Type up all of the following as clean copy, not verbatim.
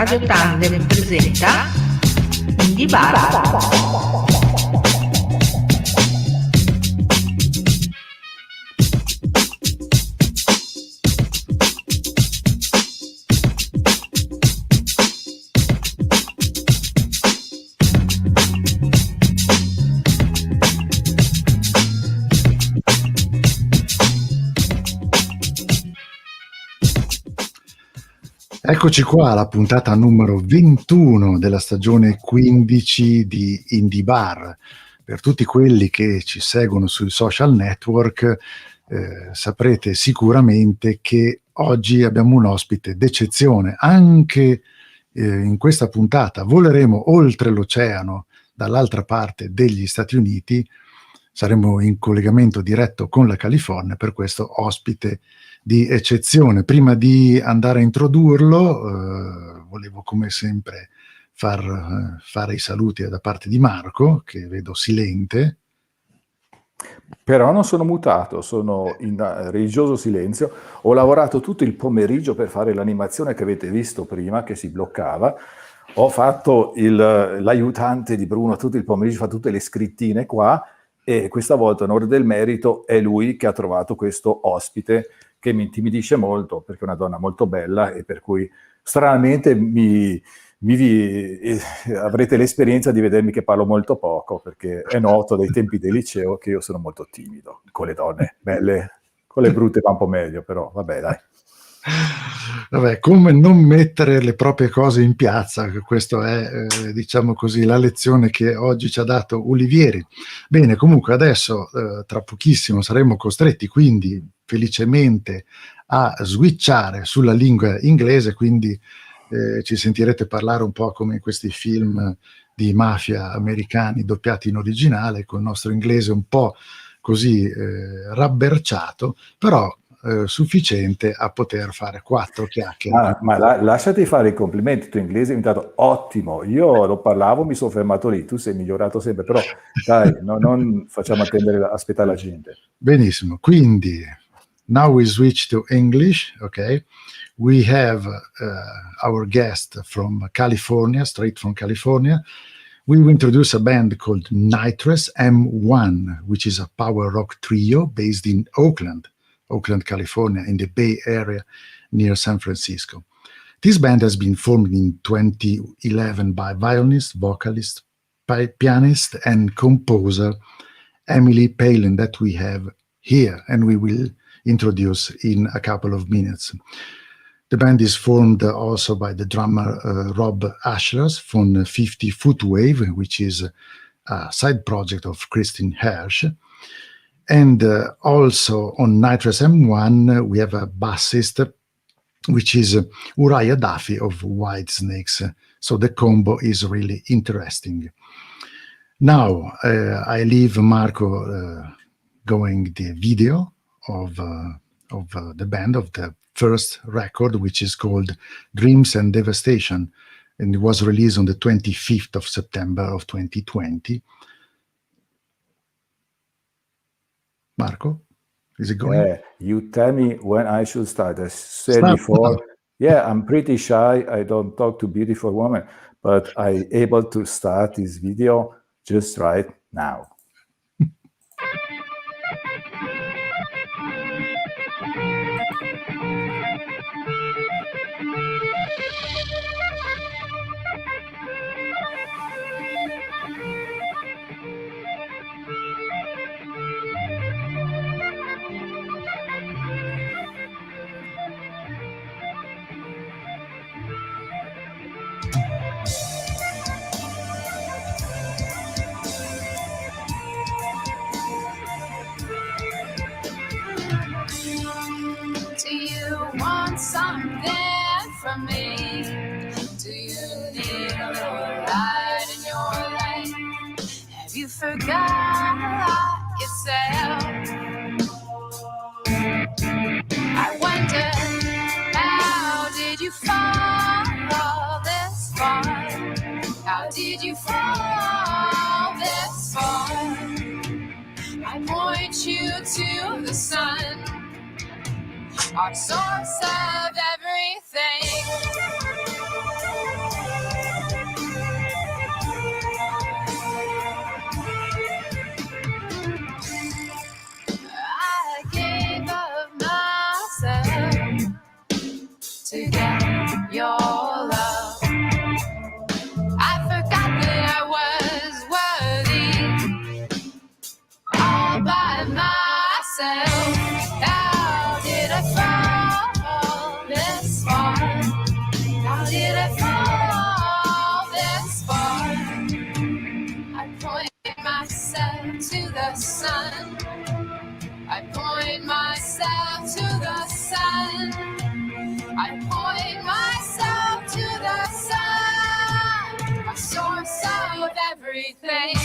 Radio Tandem presenta INDIEBAR. Eccoci qua alla puntata numero 21 della stagione 15 di INDIEBAR. Per tutti quelli che ci seguono sui social network saprete sicuramente che oggi abbiamo un ospite d'eccezione. Anche in questa puntata voleremo oltre l'oceano, dall'altra parte degli Stati Uniti. Saremo in collegamento diretto con la California per questo ospite di eccezione. Prima di andare a introdurlo, volevo come sempre fare i saluti da parte di Marco, che vedo silente. Però non sono mutato, sono in religioso silenzio. Ho lavorato tutto il pomeriggio per fare l'animazione che avete visto prima, che si bloccava. Ho fatto l'aiutante di Bruno tutto il pomeriggio, fa tutte le scrittine qua, e questa volta, in onore del merito, è lui che ha trovato questo ospite che mi intimidisce molto, perché è una donna molto bella e per cui stranamente avrete l'esperienza di vedermi che parlo molto poco, perché è noto dai tempi del liceo che io sono molto timido con le donne belle, con le brutte va un po' meglio, però vabbè, dai. Vabbè, come non mettere le proprie cose in piazza, questa è diciamo così la lezione che oggi ci ha dato Olivieri. Bene, comunque adesso tra pochissimo saremo costretti quindi felicemente a switchare sulla lingua inglese, quindi ci sentirete parlare un po' come in questi film di mafia americani doppiati in originale, con il nostro inglese un po' così rabberciato, però sufficiente a poter fare 4 chiacchiere. Ma lasciati fare i complimenti, il tuo inglese è diventato ottimo. Io lo parlavo, mi sono fermato lì, tu sei migliorato sempre, però dai, non facciamo aspettare la gente. Benissimo, quindi now we switch to English, okay? We have our guest from California, straight from California. We will introduce a band called KnightressM1, which is a power rock trio based in Oakland, California, in the Bay Area near San Francisco. This band has been formed in 2011 by violinist, vocalist, pianist, and composer Emily Palin, that we have here, and we will introduce in a couple of minutes. The band is formed also by the drummer Rob Ashlers from 50 Footwave, which is a side project of Kristin Hersh. And also on KnightressM1, we have a bassist, which is Uriah Duffy of Whitesnakes. So the combo is really interesting. Now, I leave Marco going the video of the band, of the first record, which is called Dreams and Devastation, and it was released on the 25th of September of 2020. Marco, is it going? You tell me when I should start. I said before, I'm pretty shy. I don't talk to beautiful women, but I'm able to start this video just right now. Do you want something from me? Do you need a little light in your life? Have you forgot yourself? I wonder, how did you fall this far? How did you fall this far? I point you to the sun, our source of everything. sun. I point myself to the sun. I point myself to the sun, a source of everything.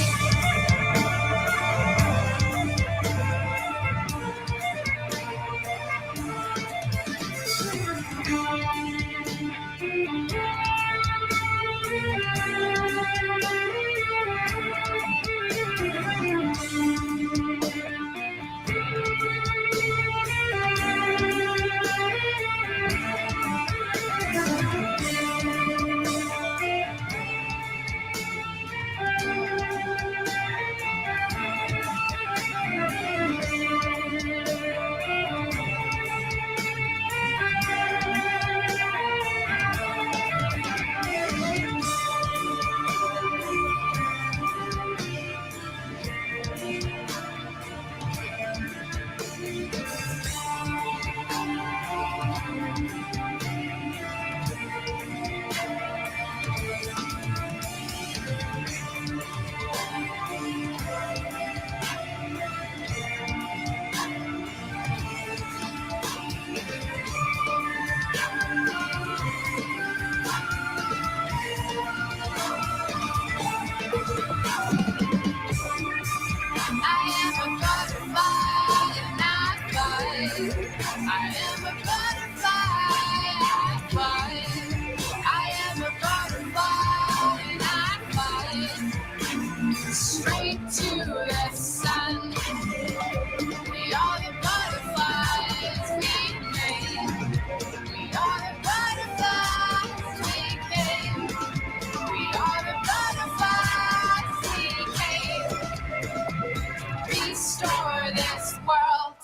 Straight to the sun. We are the butterflies we made. We are the butterflies we came. We are the butterflies we came. Restore this world.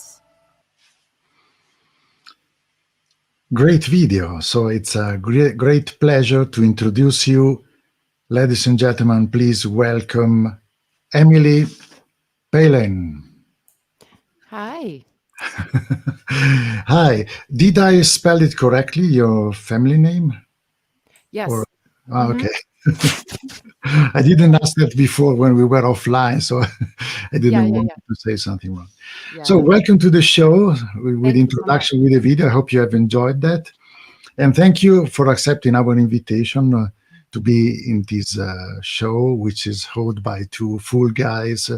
Great video. So it's a great pleasure to introduce you. Ladies and gentlemen, please welcome Emily Palin. Hi. Hi. Did I spell it correctly, your family name? Yes. Or, okay. I didn't ask that before when we were offline, so I didn't want to say something wrong. Yeah. So welcome to the show with Thank you introduction with the video. I hope you have enjoyed that. And thank you for accepting our invitation to be in this show, which is held by two fool guys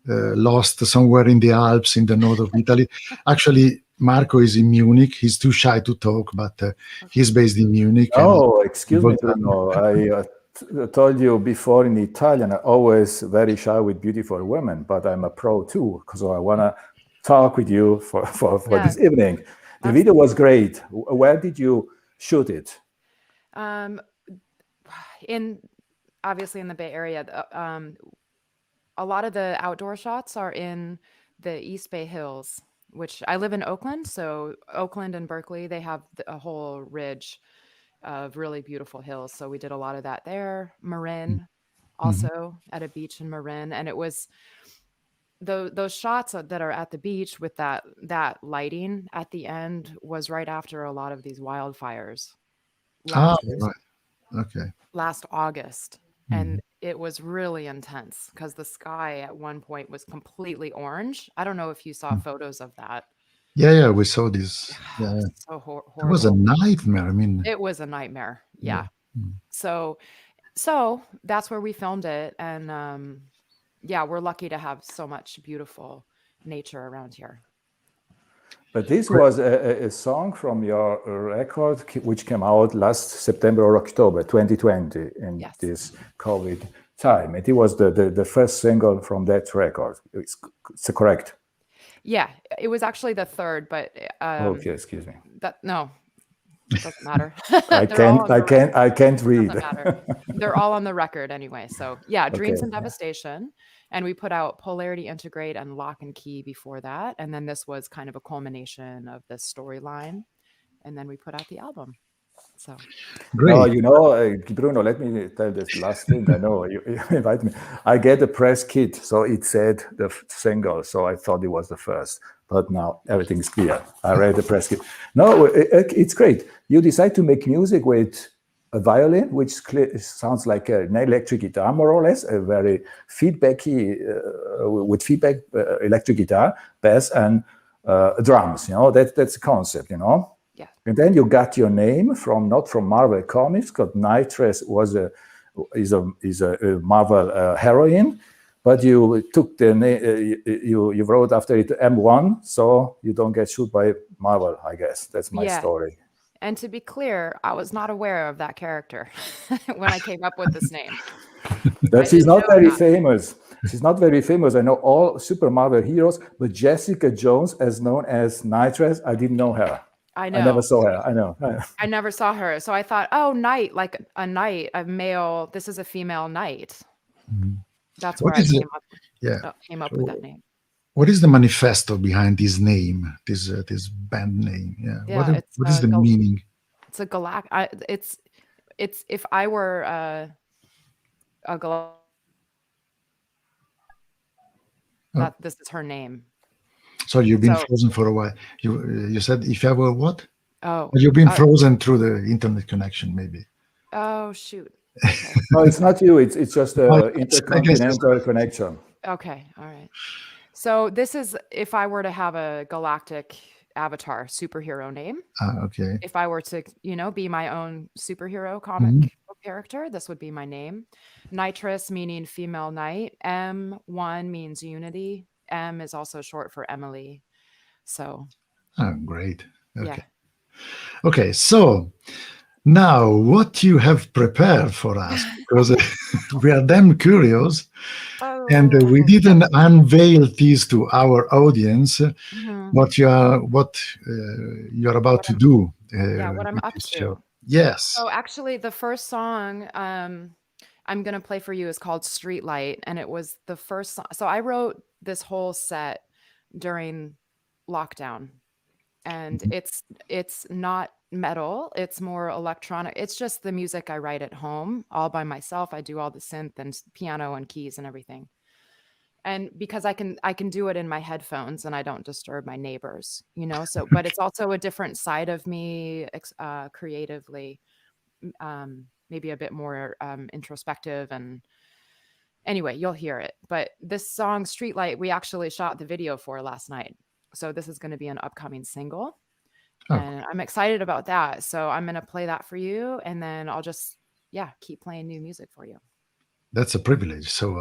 lost somewhere in the Alps in the north of Italy. Actually, Marco is in Munich. He's too shy to talk, but he's based in Munich. Oh, excuse me, Bruno. I told you before in Italian, I'm always very shy with beautiful women, but I'm a pro too, because I want to talk with you for this evening. The video was great. Where did you shoot it? Obviously in the Bay Area. A lot of the outdoor shots are in the East Bay Hills, which I live in Oakland. So Oakland and Berkeley, they have a whole ridge of really beautiful hills. So we did a lot of that there. Marin, also at a beach in Marin. And it was those shots that are at the beach with that lighting at the end was right after a lot of these wildfires. Last August. And it was really intense because the sky at one point was completely orange. I don't know if you saw photos of that. Yeah, we saw this. Yeah. So horrible. It was a nightmare. I mean, it was a nightmare. Yeah. So that's where we filmed it. And we're lucky to have so much beautiful nature around here. But this was a song from your record, which came out last September or October 2020 in this COVID time. And it was the first single from that record. It's correct? Yeah, it was actually the third, but... okay, excuse me. Doesn't matter. I can't read. Doesn't matter. They're all on the record anyway. So yeah, Dreams and Devastation. And we put out Polarity Integrate and Lock and Key before that. And then this was kind of a culmination of this storyline. And then we put out the album. So great. Bruno, let me tell this last thing. I know you invite me. I get a press kit, so it said the single, so I thought it was the first. But now everything is clear. I read the press kit. No, it's great. You decide to make music with a violin, which sounds like an electric guitar, more or less, a very feedbacky, with feedback electric guitar, bass, and drums. That's the concept. Yeah. And then you got your name not from Marvel Comics, because Knightress is a Marvel heroine, but you took the name, you wrote after it M1, so you don't get sued by Marvel, I guess. That's my story. And to be clear, I was not aware of that character when I came up with this name. She's not very famous. She's not very famous. I know all Super Marvel heroes, but Jessica Jones, as known as Knightress, I didn't know her. I know. I never saw her. I know. I never saw her. So I thought, oh, knight, like a knight, a male. This is a female knight. That's where I came up with that name. What is the manifesto behind this name, this band name? What is the meaning? It's a galactic. It's if I were a galactic. This is her name. So you've been frozen for a while. You said if I were what? Oh, you've been frozen through the internet connection, maybe. Oh shoot. Okay. No, it's not you. It's just the intercontinental connection. Okay, all right. So this is if I were to have a galactic avatar superhero name. Okay. If I were to, be my own superhero comic character, this would be my name. Knightress meaning female knight. M1 means unity. M is also short for Emily. So. Oh, great. Okay. Yeah. Okay, so now what you have prepared for us, because we are damn curious. And we didn't unveil this to our audience, what you're about to do. What I'm up to. Yes. So actually, the first song I'm going to play for you is called Streetlight, and it was the first song. So I wrote this whole set during lockdown, and it's not metal, it's more electronic. It's just the music I write at home all by myself. I do all the synth and piano and keys and everything. And because I can do it in my headphones and I don't disturb my neighbors, so, but it's also a different side of me, creatively, maybe a bit more introspective. And anyway, you'll hear it. But this song Streetlight, we actually shot the video for last night. So this is going to be an upcoming single. And I'm excited about that. So I'm going to play that for you. And then I'll just, keep playing new music for you. That's a privilege. So,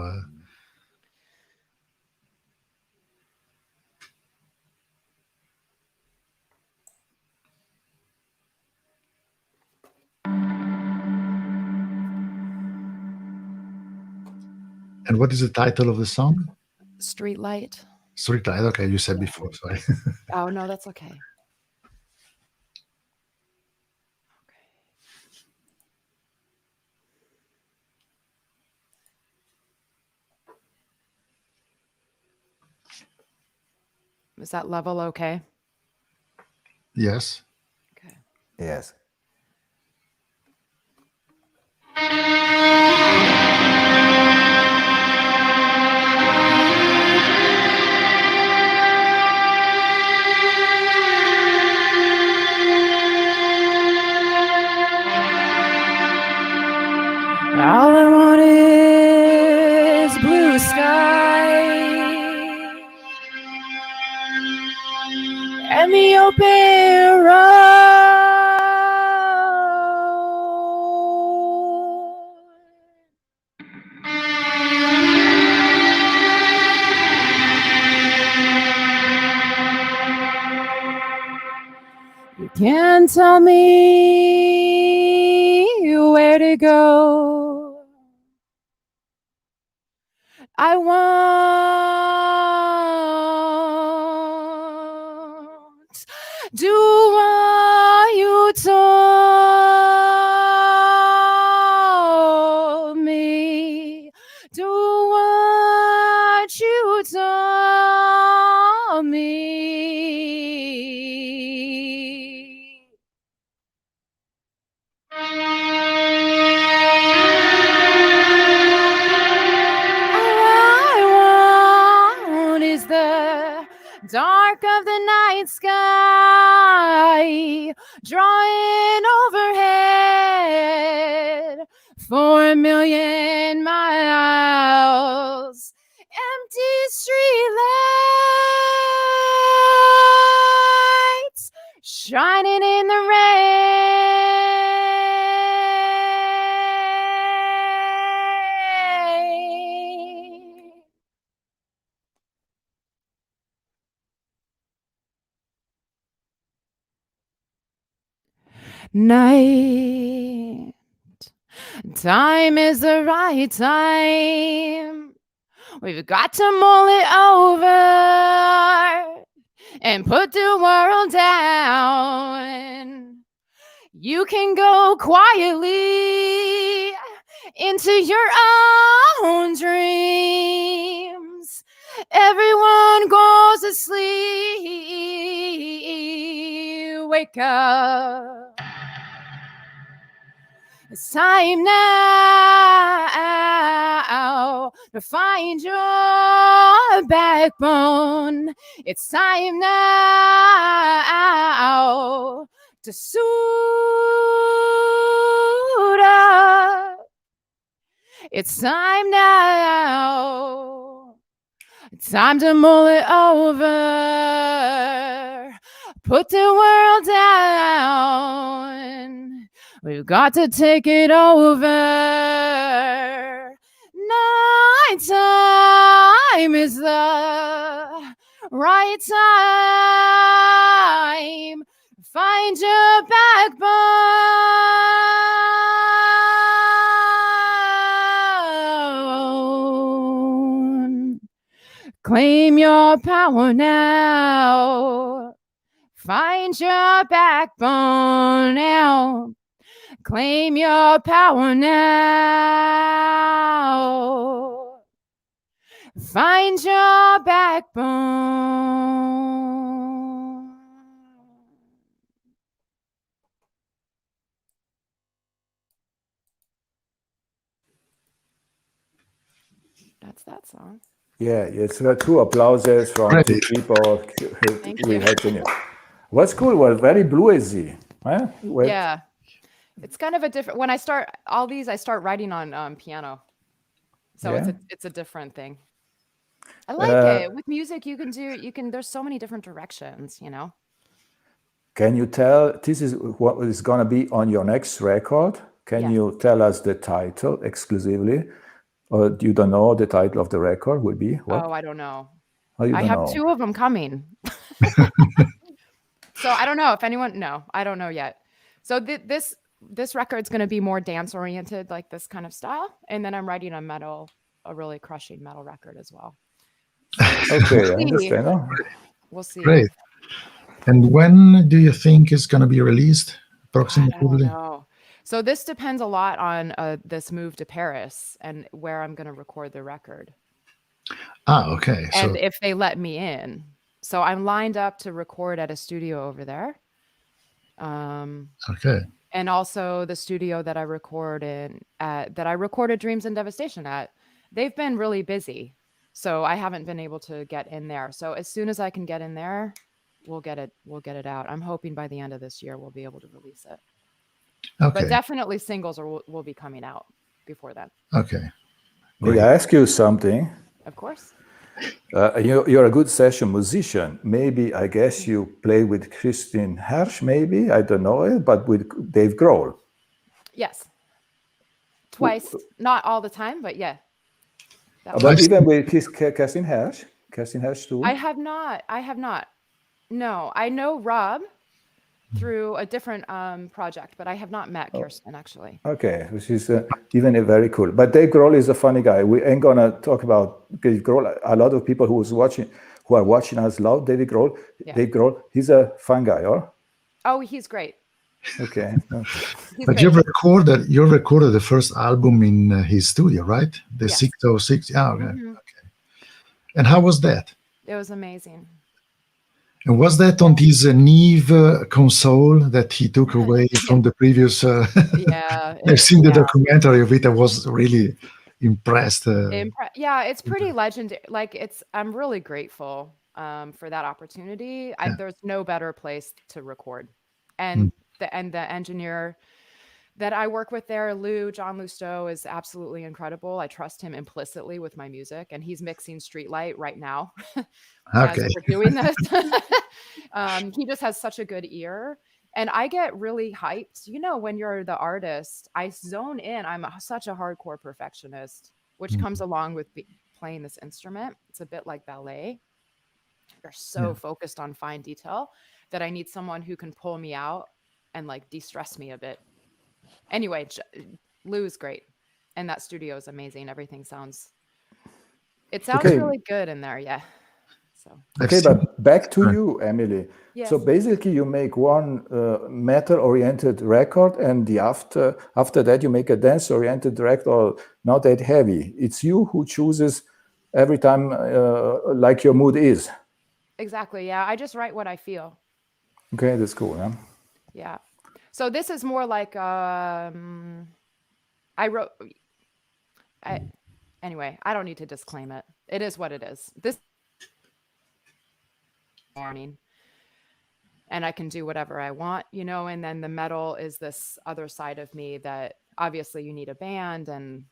and what is the title of the song? Streetlight. Streetlight. Okay, you said before. Sorry. Oh, no, that's okay. Is that level okay? Yes. Okay. Yes. All I want is blue sky and the open road. You can't tell me where to go. I won't do what you told me. Do what you told me. Dark of the night sky, drawing overhead. 4 million miles, empty street lights shining in the rain. Night time is the right time. We've got to mull it over and put the world down. You can go quietly into your own dreams. Everyone goes to sleep. Wake up. It's time now to find your backbone. It's time now to suit up. It's time now. It's time to mull it over. Put the world down. We've got to take it over. Nighttime is the right time. Find your backbone. Claim your power now. Find your backbone now. Claim your power now. Find your backbone. That's that song. Yeah, it's two applauses from Great. two people. Thank We you. had to. What's cool? Well, very bluesy. Huh? Well, Yeah. It's kind of a different, when I start all these, I start writing on piano. So Yeah. it's a different thing. I like it. With music, there's so many different directions, you know? Can you tell, this is what is going to be on your next record? Can Yes. you tell us the title exclusively? Or you don't know the title of the record will be? What? Oh, I don't know. Oh, you I don't have know. 2 of them coming. So I don't know if anyone, no, I don't know yet. So this record's going to be more dance oriented, like this kind of style. And then I'm writing a really crushing metal record as well. Okay, I understand. Oh, We'll see. Great. And when do you think it's going to be released? I don't Approximately. know. So this depends a lot on this move to Paris and where I'm going to record the record. Okay. So And if they let me in. So I'm lined up to record at a studio over there. okay. And also the studio that I recorded Dreams and Devastation at. They've been really busy. So I haven't been able to get in there. So as soon as I can get in there, we'll get it out. I'm hoping by the end of this year we'll be able to release it. Okay. But definitely singles will be coming out before then. Okay. may I ask you something? Of course. You're a good session musician. Maybe, I guess you play with Christine Hersch, maybe? I don't know it, but with Dave Grohl. Yes. Twice. Not all the time, but yeah. But even with Kerstin Hersch? Kerstin Hersch too? I have not. No, I know Rob through a different project, but I have not met Kirsten actually. Okay, which is even very cool. But Dave Grohl is a funny guy. We ain't gonna talk about Dave Grohl. A lot of people who are watching us love David Grohl. Yeah. Dave Grohl, he's a fun guy, or? Oh, he's great. Okay. He's But great. you recorded the first album in his studio, right? The Yes. 606. Oh, okay. Mhm. Okay. And how was that? It was amazing. And was that on his Neve console that he took away from the previous? Yeah. I've seen the yeah. documentary of it. I was really impressed. Yeah, it's pretty legendary. Like I'm really grateful for that opportunity. There's no better place to record, and the engineer that I work with there, John Lousteau, is absolutely incredible. I trust him implicitly with my music, and he's mixing Streetlight right now as Okay. we're doing this. He just has such a good ear. And I get really hyped. You know, when you're the artist, I zone in. Such a hardcore perfectionist, which comes along with playing this instrument. It's a bit like ballet. You're so Yeah. focused on fine detail that I need someone who can pull me out and like de-stress me a bit. Anyway, Lou's great. And that studio is amazing. Everything sounds Okay. really good in there. Yeah. So, Okay, but back to you, Emily. yes. So basically, you make one metal-oriented record, and after that, you make a dance-oriented record, or not that heavy. It's you who chooses every time, like your mood is. Exactly. Yeah. I just write what I feel. Okay, that's cool. Huh? Yeah. So this is more like anyway, I don't need to disclaim it. It is what it is. This morning, and I can do whatever I want, you know, and then the metal is this other side of me that obviously you need a band and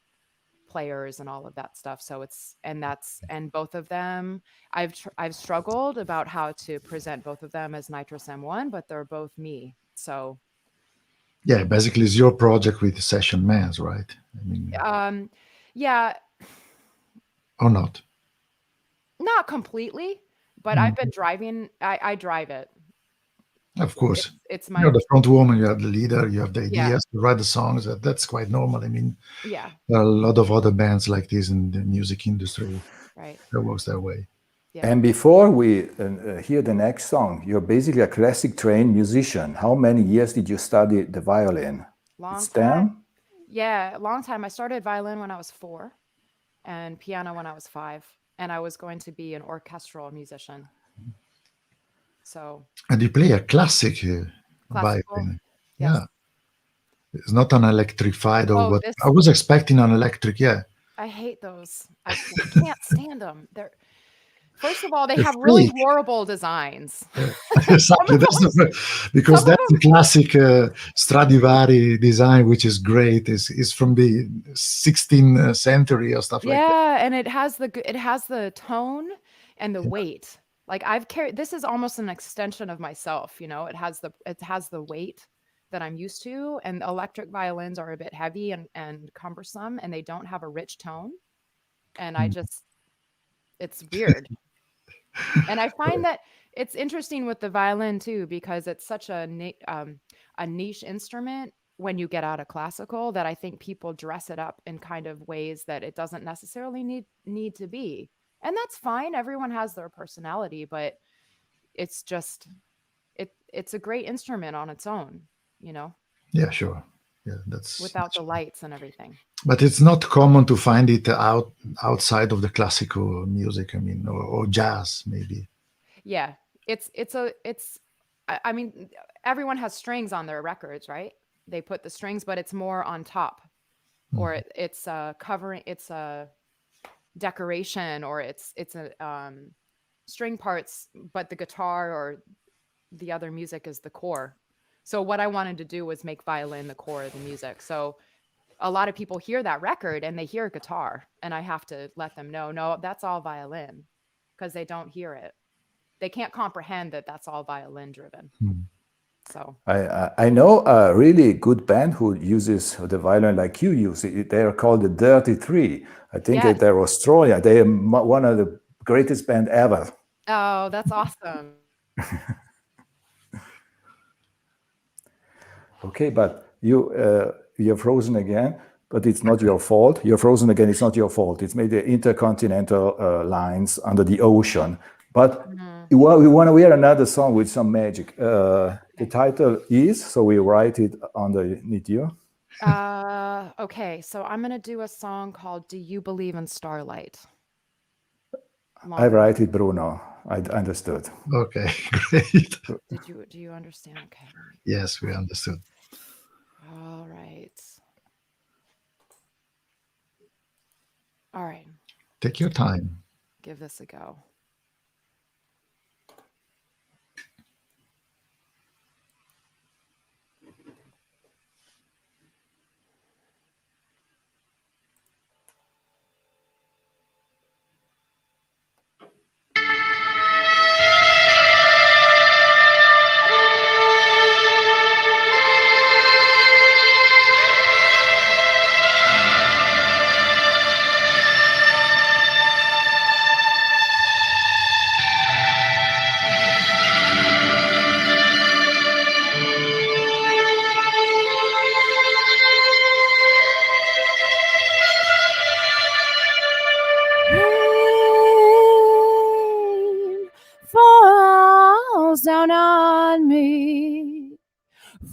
players and all of that stuff. So and both of them, I've struggled about how to present both of them as NitressM1, but they're both me. So yeah, basically it's your project with Session Mans, right? I mean, yeah, or not? not completely, but I've been driving. I drive it. Of course. It's You're my the front woman, you have the leader, you have the Yeah. ideas, you write the songs. That's quite normal. I mean, yeah, there are a lot of other bands like this in the music industry right. that works that way. Yeah. And before we hear the next song, you're basically a classic trained musician. How many years did you study the violin? Long It's time. 10? Yeah, long time. I started violin when I was 4 and piano when I was 5, and I was going to be an orchestral musician. So And you play a classic classical. violin. Yes. Yeah. It's not an electrified or Oh, what. this I was expecting an electric, yeah. I hate those. I can't stand them. First of all, they They're have really fake. horrible designs. Exactly. Because some of that's the classic Stradivari design, which is great. Is from the 16th century or stuff like that. Yeah, and it has the tone and the weight. Like I've carried this is almost an extension of myself, you know. It has the weight that I'm used to, and electric violins are a bit heavy and cumbersome, and they don't have a rich tone. And it's weird. And I find that it's interesting with the violin too, because it's such a niche instrument when you get out of classical, that I think people dress it up in kind of ways that it doesn't necessarily need to be. And that's fine. Everyone has their personality, but it's just it's a great instrument on its own, you know, Yeah, sure. Yeah, that's without the lights and everything. But it's not common to find it outside of the classical music. I mean, or jazz maybe. Yeah. I mean, everyone has strings on their records, right? They put the strings, but it's more on top, or it's covering, it's a decoration, or it's a string parts, but the guitar or the other music is the core. So what I wanted to do was make violin the core of the music. So a lot of people hear that record and they hear guitar, and I have to let them know, no, that's all violin, because they don't hear it. They can't comprehend that that's all violin driven. So I know a really good band who uses the violin like you use it. They are called the Dirty Three. I think Yes. they're Australia. They are one of the greatest band ever. Oh, that's awesome. Okay, but you're frozen again, but it's not your fault. You're frozen again. It's not your fault. It's maybe the intercontinental lines under the ocean. But we want to hear another song with some magic. The title is, so we write it underneath you. Okay, so I'm gonna do a song called "Do You Believe in Starlight?" I write it, Bruno. I understood. Okay, great. Do you understand? Okay. Yes, we understood. All right. All right. Take your time. Give this a go.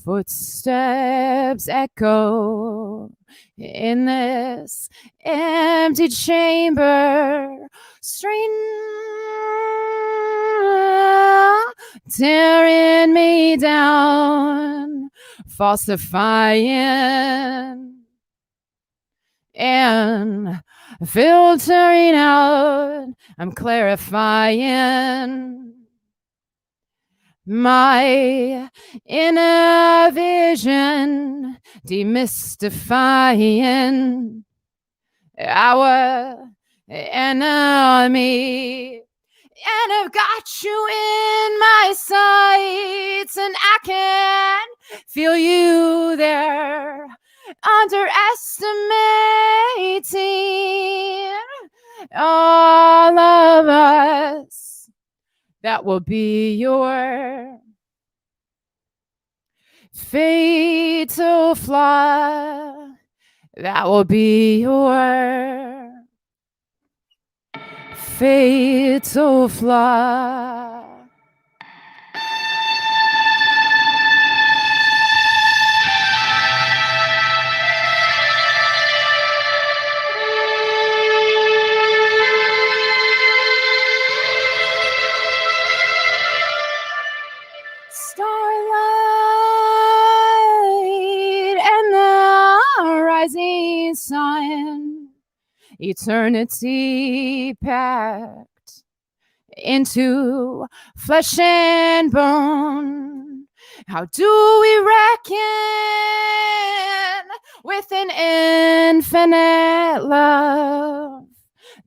Footsteps echo in this empty chamber, tearing me down, falsifying and filtering out. I'm clarifying my inner vision, demystifying our enemy. And I've got you in my sights, and I can feel you there, underestimating all of us. That will be your fatal flaw. That will be your fatal flaw. Starlight and the rising sun, eternity packed into flesh and bone. How do we reckon with an infinite love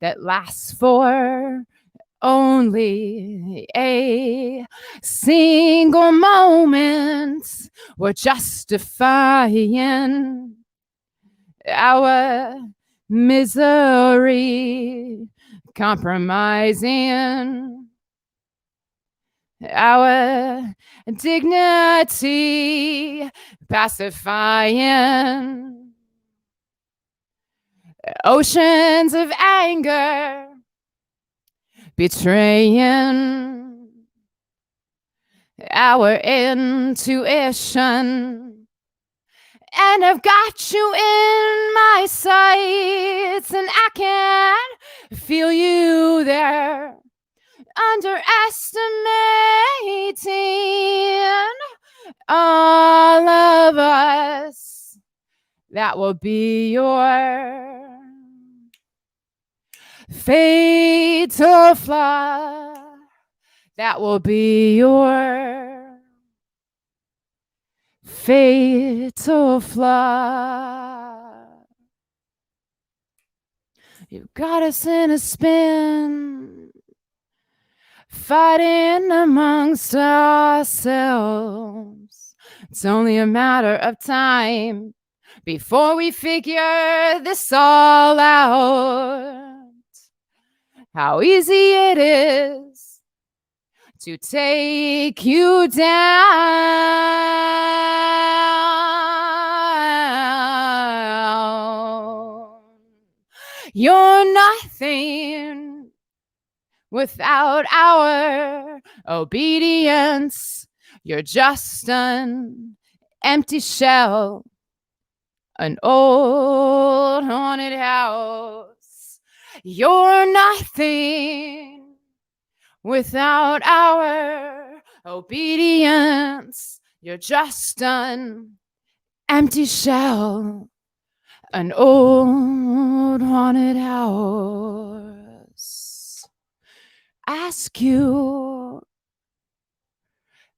that lasts for only a single moment? We're justifying our misery, compromising our dignity, pacifying oceans of anger, betraying our intuition. And I've got you in my sights, and I can feel you there, underestimating all of us. That will be your fatal flaw. That will be your fatal flaw. You got us in a spin, fighting amongst ourselves. It's only a matter of time before we figure this all out. How easy it is to take you down. You're nothing without our obedience. You're just an empty shell, an old haunted house. You're nothing without our obedience. You're just an empty shell, an old haunted house. Ask you,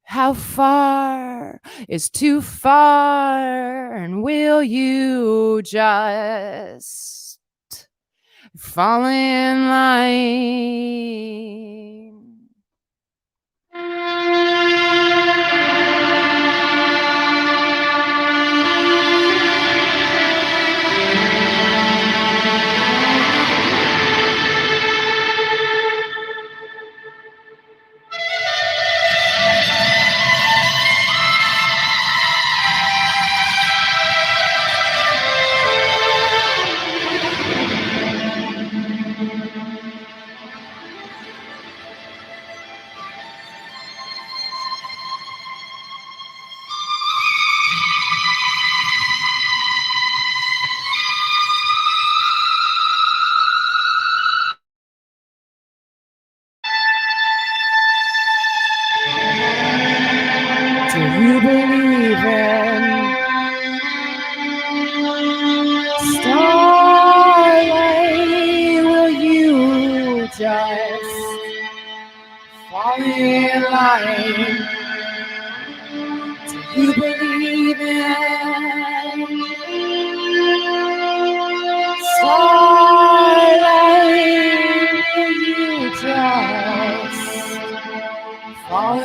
how far is too far, and will you just fall in line?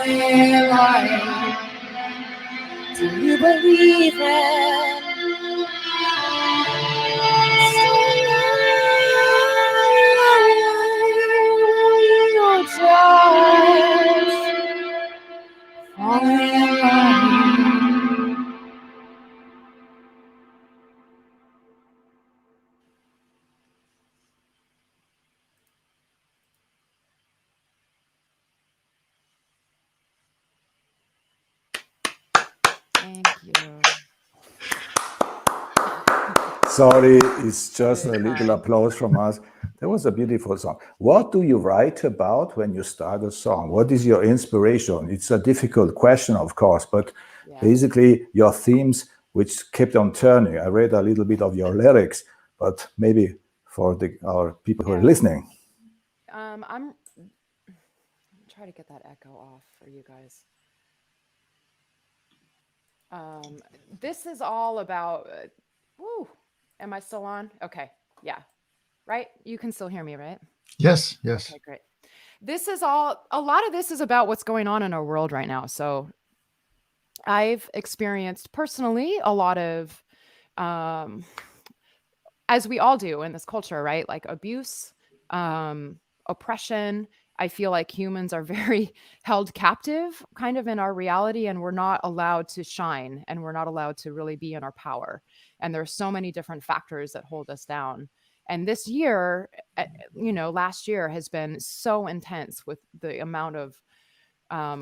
am I? Do you believe it? You're just falling in love. Thank you. Sorry, it's just Very a little kind. applause from us. That was a beautiful song. What do you write about when you start a song? What is your inspiration? It's a difficult question, of course, but Yeah. basically your themes, which kept on turning. I read a little bit of your lyrics, but maybe for our people who are Yeah. listening. I'm try to get that echo off for you guys. This is all about. Woo. Am I still on? Okay. Yeah. Right. You can still hear me, right? Yes, yes. Okay, great. This is all. A lot of this is about what's going on in our world right now. So I've experienced personally a lot of, um, as we all do in this culture, right? Like abuse, oppression. I feel like humans are very held captive kind of in our reality, and we're not allowed to shine, and we're not allowed to really be in our power. And there's so many different factors that hold us down. And this year, last year has been so intense with the amount of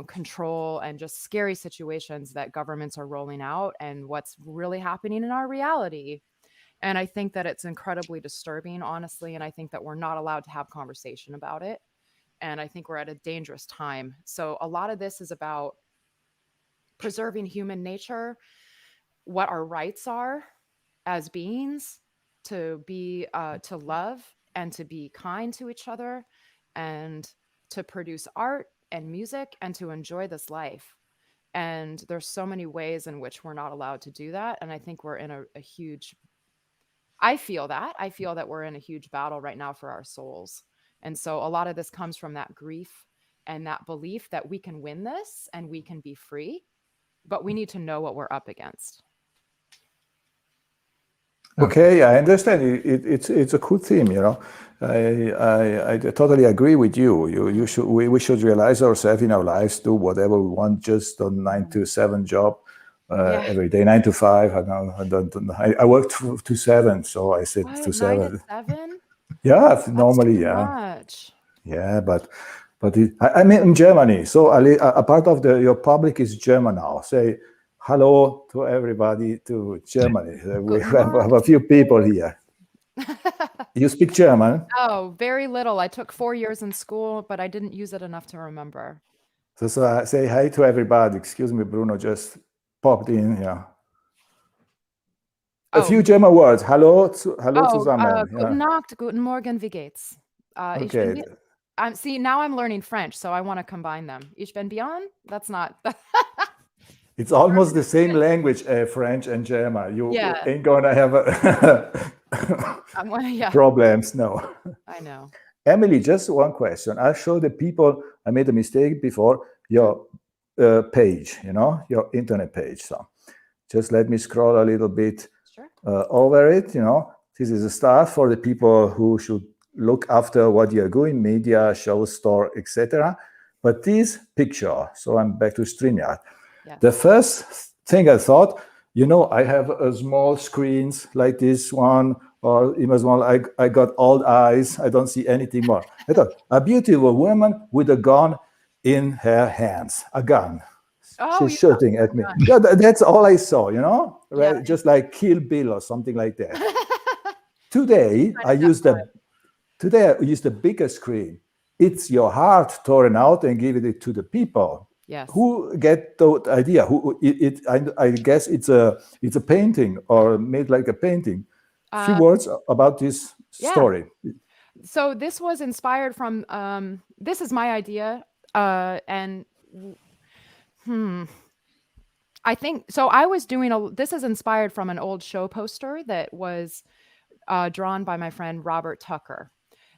control and just scary situations that governments are rolling out and what's really happening in our reality. And I think that it's incredibly disturbing, honestly. And I think that we're not allowed to have conversation about it. And I think we're at a dangerous time. So a lot of this is about preserving human nature, what our rights are as beings, to be to love and to be kind to each other, and to produce art and music and to enjoy this life. And there's so many ways in which we're not allowed to do that. And I think we're in a huge I feel that we're in a huge battle right now for our souls. And so a lot of this comes from that grief and that belief that we can win this and we can be free, but we need to know what we're up against. Okay, I understand. It's a cool theme, you know. I totally agree with you. We should realize ourselves in our lives, do whatever we want, just a 9 to 7 job every day, 9 to 5. I worked to 7, so I said What, to 9 to 7. 7? Yeah, That's normally, too yeah. much. Yeah, but I'm in Germany, so a part of your public is German now. Say hello to everybody to Germany. We have a few people here. You speak German? Oh, very little. I took 4 years in school, but I didn't use it enough to remember. So say hi to everybody. Excuse me, Bruno just popped in here. A few German words. Hello zusammen. Guten Nacht, guten Morgen, wie geht's? Okay. See, now I'm learning French, so I want to combine them. Ich bin bien? That's not. It's almost the same language, French and German. You ain't gonna have problems, no. I know. Emily, just one question. I'll show the people, I made a mistake before, your page, your internet page. So just let me scroll a little bit over it. This is a start for the people who should look after what you're doing, media, show, store, etc. But this picture, so I'm back to StreamYard. Yes. The first thing I thought, I have a small screens like this one, or even small, I got old eyes, I don't see anything more. I thought, a beautiful woman with a gun in her hands, a gun. She's shooting at me. Yeah, that's all I saw, right? Yeah. Just like Kill Bill or something like that. Today, I used the bigger screen. It's your heart torn out and give it to the people. Yes. Who get the idea? I guess it's a painting or made like a painting. A few words about this story. So this was inspired from. This is my idea, and I think so. I was doing this is inspired from an old show poster that was drawn by my friend Robert Tucker,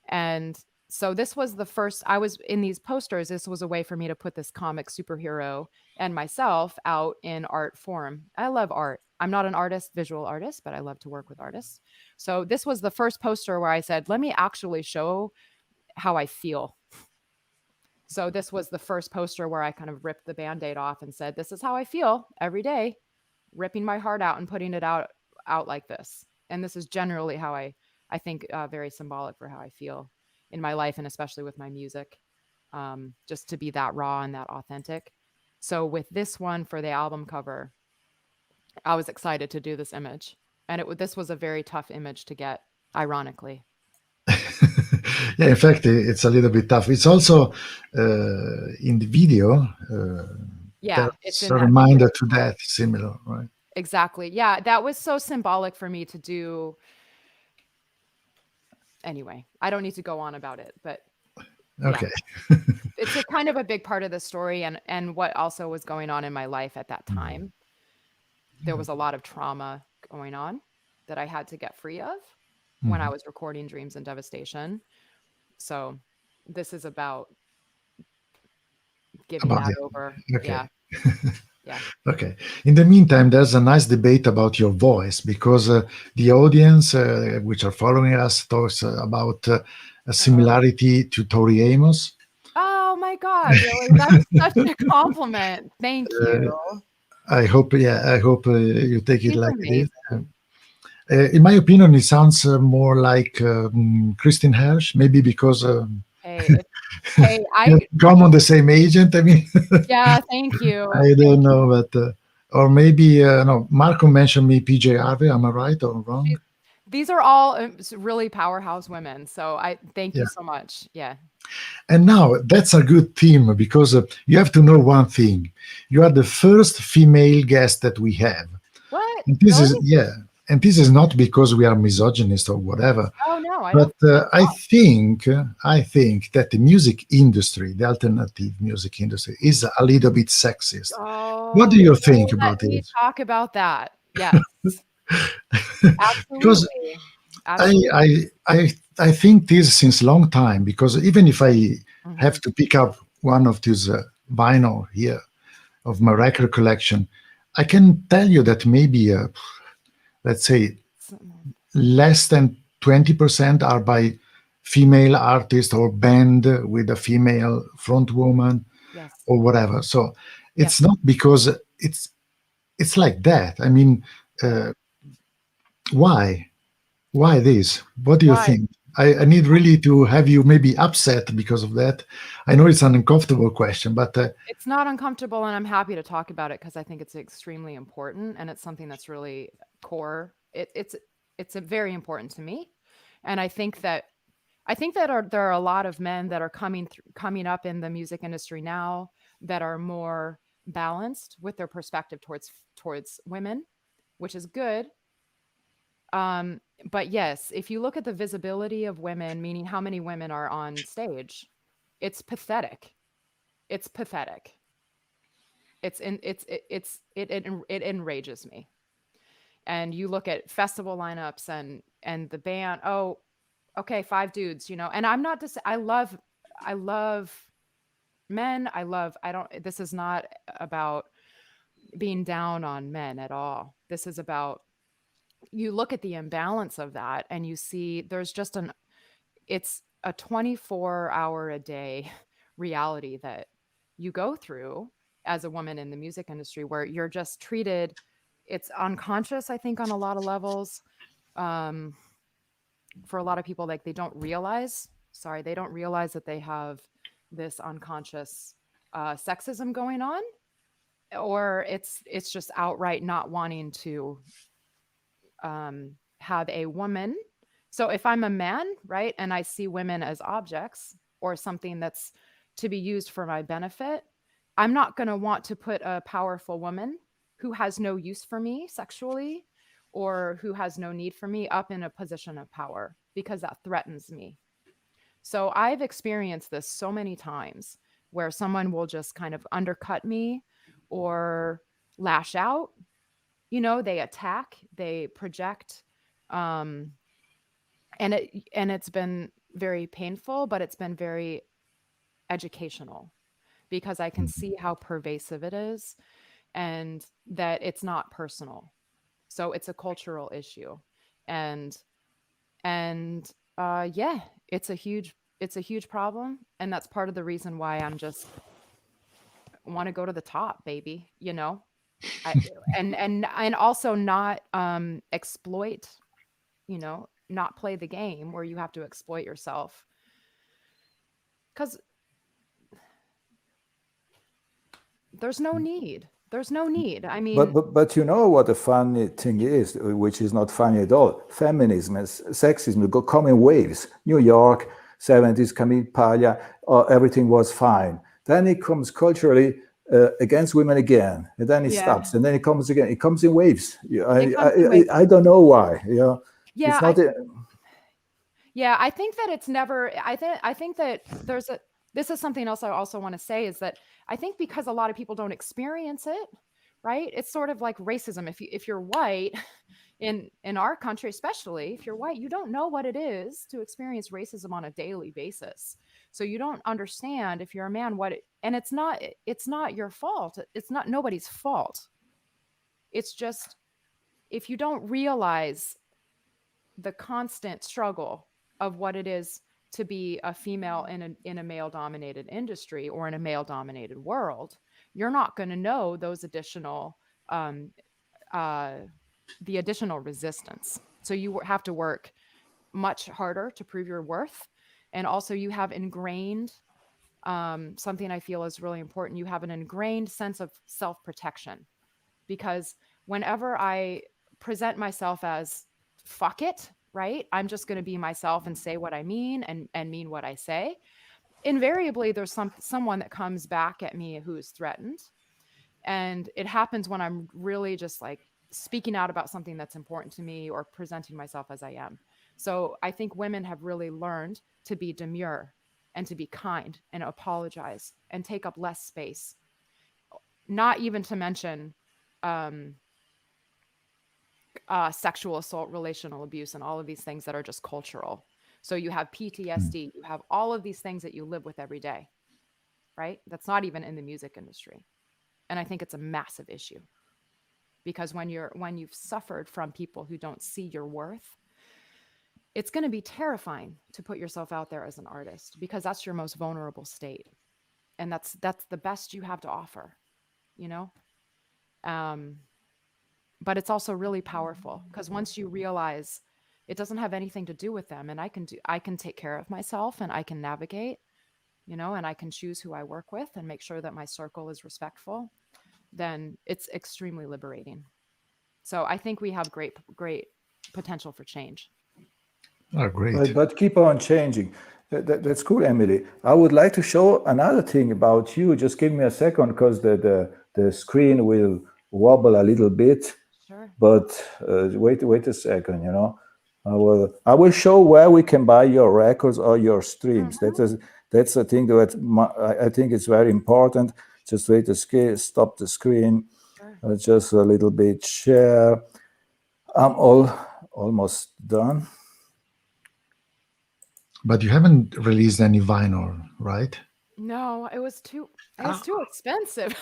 and So this was the first, I was in these posters. This was a way for me to put this comic superhero and myself out in art form. I love art. I'm not an artist, visual artist, but I love to work with artists. So this was the first poster where I said, let me actually show how I feel. So this was the first poster where I kind of ripped the Band-Aid off and said, this is how I feel every day, ripping my heart out and putting it out like this. And this is generally how I think very symbolic for how I feel in my life, and especially with my music, just to be that raw and that authentic. So with this one for the album cover, I was excited to do this image. And this was a very tough image to get, ironically. Yeah, in fact, it's a little bit tough. It's also in the video. Yeah, It's a reminder to that, similar, right? Exactly. Yeah, that was so symbolic for me to do. Anyway, I don't need to go on about it, but okay. Yeah. It's a kind of a big part of the story, and what also was going on in my life at that time. There was a lot of trauma going on that I had to get free of when I was recording Dreams and Devastation. So this is about giving that over. Okay. Yeah. Yeah. Okay. In the meantime, there's a nice debate about your voice, because the audience, which are following us, talks about a similarity to Tori Amos. Oh my God! Really, that's such a compliment. Thank you. I hope you take it She's like amazing. it is. In my opinion, it sounds more like Christine Hersh, maybe because Hey, you come on the same agent. I mean, yeah, thank you. I don't know, but or maybe no. Marco mentioned me, PJ Harvey. Am I right or wrong? These are all really powerhouse women. So I thank you so much. Yeah. And now that's a good theme, because you have to know one thing: you are the first female guest that we have. What? And this Really? is and this is not because we are misogynist or whatever. Oh no, I But don't. I think that the music industry, the alternative music industry, is a little bit sexist. What do you think about Let me it? talk about that. Yes. Because Absolutely. I think this since long time, because even if I have to pick up one of these vinyl here of my record collection, I can tell you that maybe let's say less than 20% are by female artist or band with a female front woman, Yes. or whatever. So it's not because it's like that. I mean, why this? What do you think? I need really to have you maybe upset because of that. I know it's an uncomfortable question, but it's not uncomfortable, and I'm happy to talk about it because I think it's extremely important, and it's something that's really core. It's very important to me, and I think that there are a lot of men that are coming up in the music industry now that are more balanced with their perspective towards women, which is good. But yes, if you look at the visibility of women, meaning how many women are on stage, it's pathetic. It's pathetic. It enrages me. And you look at festival lineups and the band, oh, okay, 5 dudes, and I'm not just, I love men. This is not about being down on men at all. This is about, you look at the imbalance of that and you see there's just it's a 24-hour a day reality that you go through as a woman in the music industry, where you're just treated, it's unconscious, I think, on a lot of levels. For a lot of people, like they don't realize that they have this unconscious sexism going on, or it's just outright not wanting to have a woman. So if I'm a man, right, and I see women as objects or something that's to be used for my benefit, I'm not going to want to put a powerful woman who has no use for me sexually or who has no need for me up in a position of power, because that threatens me. So I've experienced this so many times where someone will just kind of undercut me or lash out. They attack, they project, and it's been very painful, but it's been very educational because I can see how pervasive it is and that it's not personal. So it's a cultural issue. And yeah, it's a huge problem, and that's part of the reason why I'm just want to go to the top, baby, you know? I and also not exploit, you know, not play the game where you have to exploit yourself. Cuz there's no need. There's no need. I mean, But you know what the funny thing is, which is not funny at all? Feminism and sexism come in waves. New York, 70s, Camille Paglia, everything was fine. Then it comes culturally against women again, and then it stops, and then it comes again. It comes in waves. I don't know why. You know, yeah, it's not. yeah, I think that it's never. I think that there's a. This is something else I also want to say is that I think because a lot of people don't experience it, right? It's sort of like racism. If you're white, in our country especially, if you're white, you don't know what it is to experience racism on a daily basis. So you don't understand if you're a man and it's not your fault. It's not nobody's fault. It's just if you don't realize the constant struggle of what it is to be a female in a male dominated industry or in a male dominated world, you're not going to know those additional the additional resistance. So you have to work much harder to prove your worth. And also you have ingrained something I feel is really important. You have an ingrained sense of self-protection, because whenever I present myself as fuck it, right? I'm just going to be myself and say what I mean and mean what I say. Invariably, there's someone that comes back at me who is threatened. And it happens when I'm really just like speaking out about something that's important to me or presenting myself as I am. So I think women have really learned to be demure and to be kind and apologize and take up less space. Not even to mention sexual assault, relational abuse, and all of these things that are just cultural. So you have PTSD, you have all of these things that you live with every day, right? That's not even in the music industry. And I think it's a massive issue because when you've suffered from people who don't see your worth, it's going to be terrifying to put yourself out there as an artist because that's your most vulnerable state. And that's the best you have to offer, you know? But it's also really powerful because once you realize it doesn't have anything to do with them and I can take care of myself and I can navigate, you know, and I can choose who I work with and make sure that my circle is respectful, then it's extremely liberating. So I think we have great potential for change. Oh, great. But keep on changing. That's cool, Emily. I would like to show another thing about you. Just give me a second because the screen will wobble a little bit. Sure. But wait a second, you know. I will show where we can buy your records or your streams. Mm-hmm. That's a thing that I think it's very important. Just wait to stop the screen. Sure. Just a little bit share. I'm almost done. But you haven't released any vinyl, right? No, it was too expensive.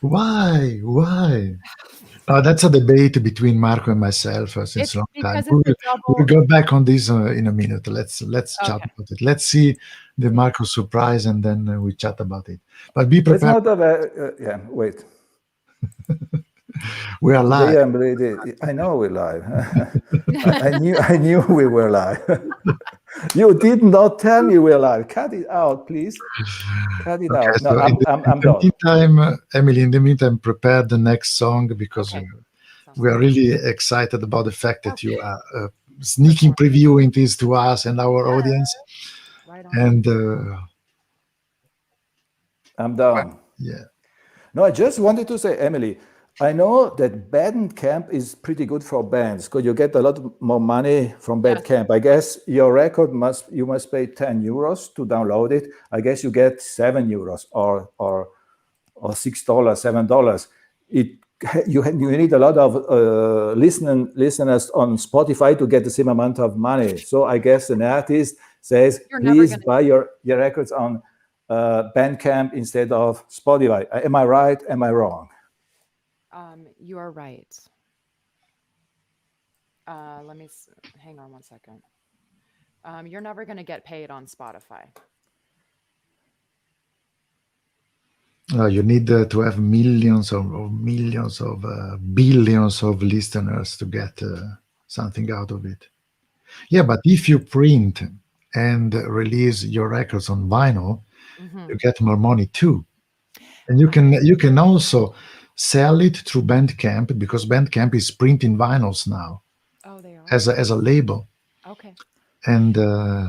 Why? That's a debate between Marco and myself since a long time. We'll go back on this in a minute. Let's chat about it. Let's see the Marco surprise, and then we chat about it. But be prepared. Wait. We are live. I know we're live. I knew we were live. You did not tell me we're live. Cut it out, please. Cut it out. No, I'm done. Emily, in the meantime, prepare the next song because we are really excited about the fact that you are sneaking previewing this to us and our audience. Right on. And I'm done. Yeah. No, I just wanted to say, Emily, I know that Bandcamp is pretty good for bands because you get a lot more money from Bandcamp. I guess your record you must pay 10 euros to download it. I guess you get 7 euros or $6, $7. It you need a lot of listeners on Spotify to get the same amount of money. So I guess an artist says, please buy your records on Bandcamp instead of Spotify. Am I right? Am I wrong? You are right. Let me hang on one second. You're never going to get paid on Spotify. You need to have millions of billions of listeners to get something out of it. Yeah, but if you print and release your records on vinyl, you get more money too. And you can also sell it through Bandcamp, because Bandcamp is printing vinyls now. Oh, they are. As a label. Okay. And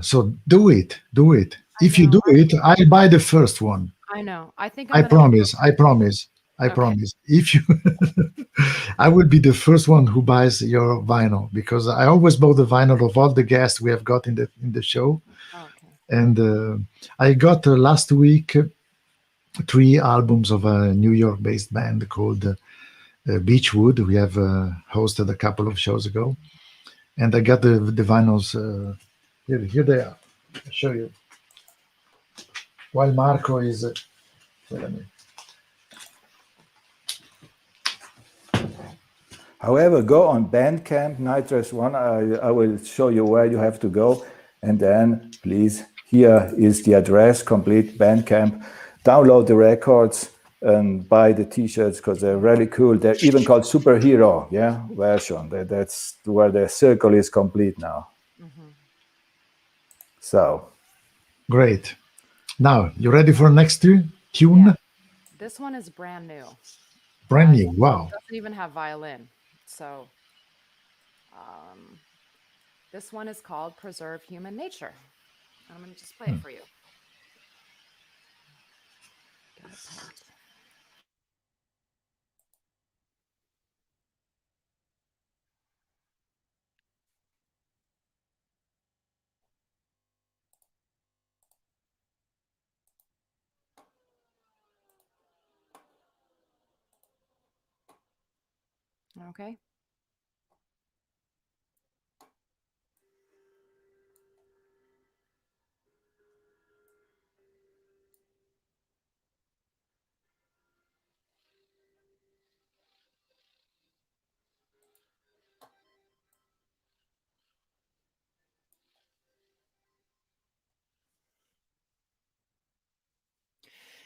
so do it. If you do it, I'll buy the first one. I know. I think I promise. If you, I will be the first one who buys your vinyl, because I always bought the vinyl of all the guests we have got in the show. Okay. And I got last week 3 albums of a New York-based band called Beechwood. We have hosted a couple of shows ago, and I got the vinyls. Here they are. I'll show you. While Marco is. Wait a minute. However, go on Bandcamp, KnightressM1. I will show you where you have to go. And then, please, here is the address, complete Bandcamp. Download the records and buy the T-shirts, because they're really cool. They're even called Superhero, version. That's where the circle is complete now. Mm-hmm. So. Great. Now, you ready for next tune? Yeah. This one is brand new. Brand new, wow. It doesn't even have violin. So this one is called Preserve Human Nature. I'm going to just play it for you. Okay.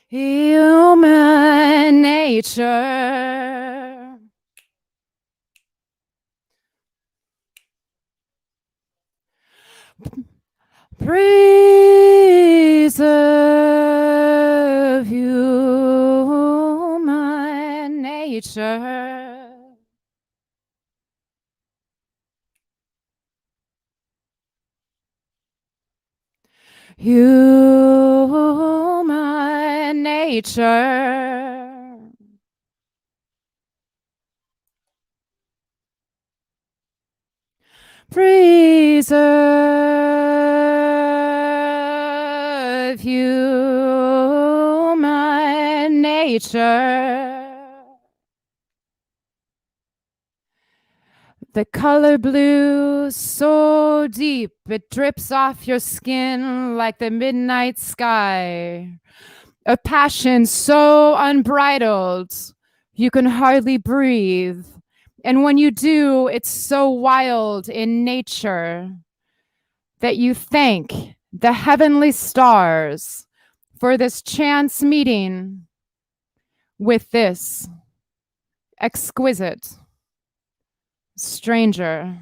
Human nature. Preserve human nature. Human nature. Preserve human nature. The color blue, so deep, it drips off your skin like the midnight sky. A passion so unbridled, you can hardly breathe. And when you do, it's so wild in nature that you thank the heavenly stars for this chance meeting with this exquisite stranger.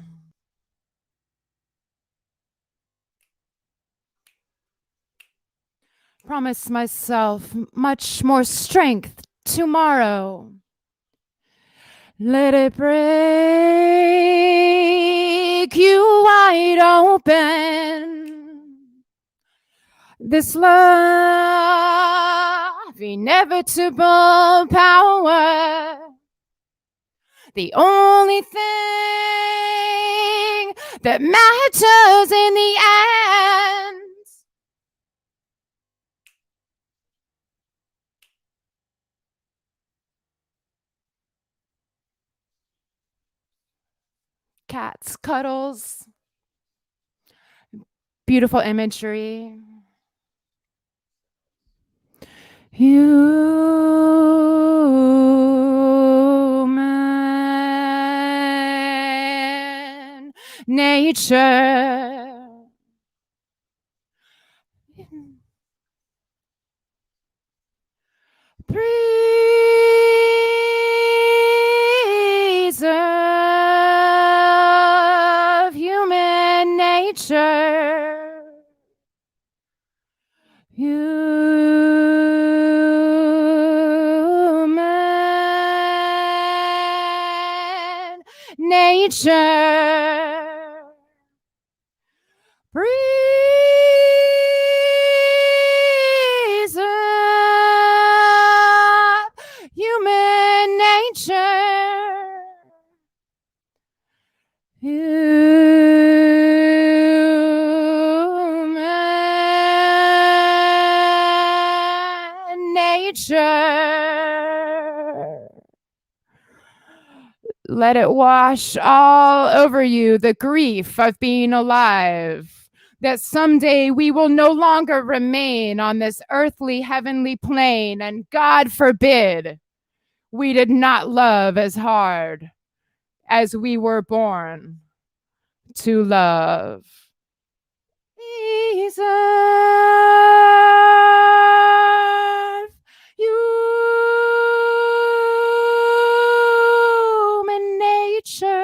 Promise myself much more strength tomorrow. Let it break you wide open. This love, inevitable power. The only thing that matters in the end. cats, cuddles, beautiful imagery. Human nature. Preserve human nature. Human nature. Preserve human nature. Human nature. Let it wash all over you, the grief of being alive, that someday we will no longer remain on this earthly, heavenly plane, and God forbid we did not love as hard as we were born to love. Preserve human nature.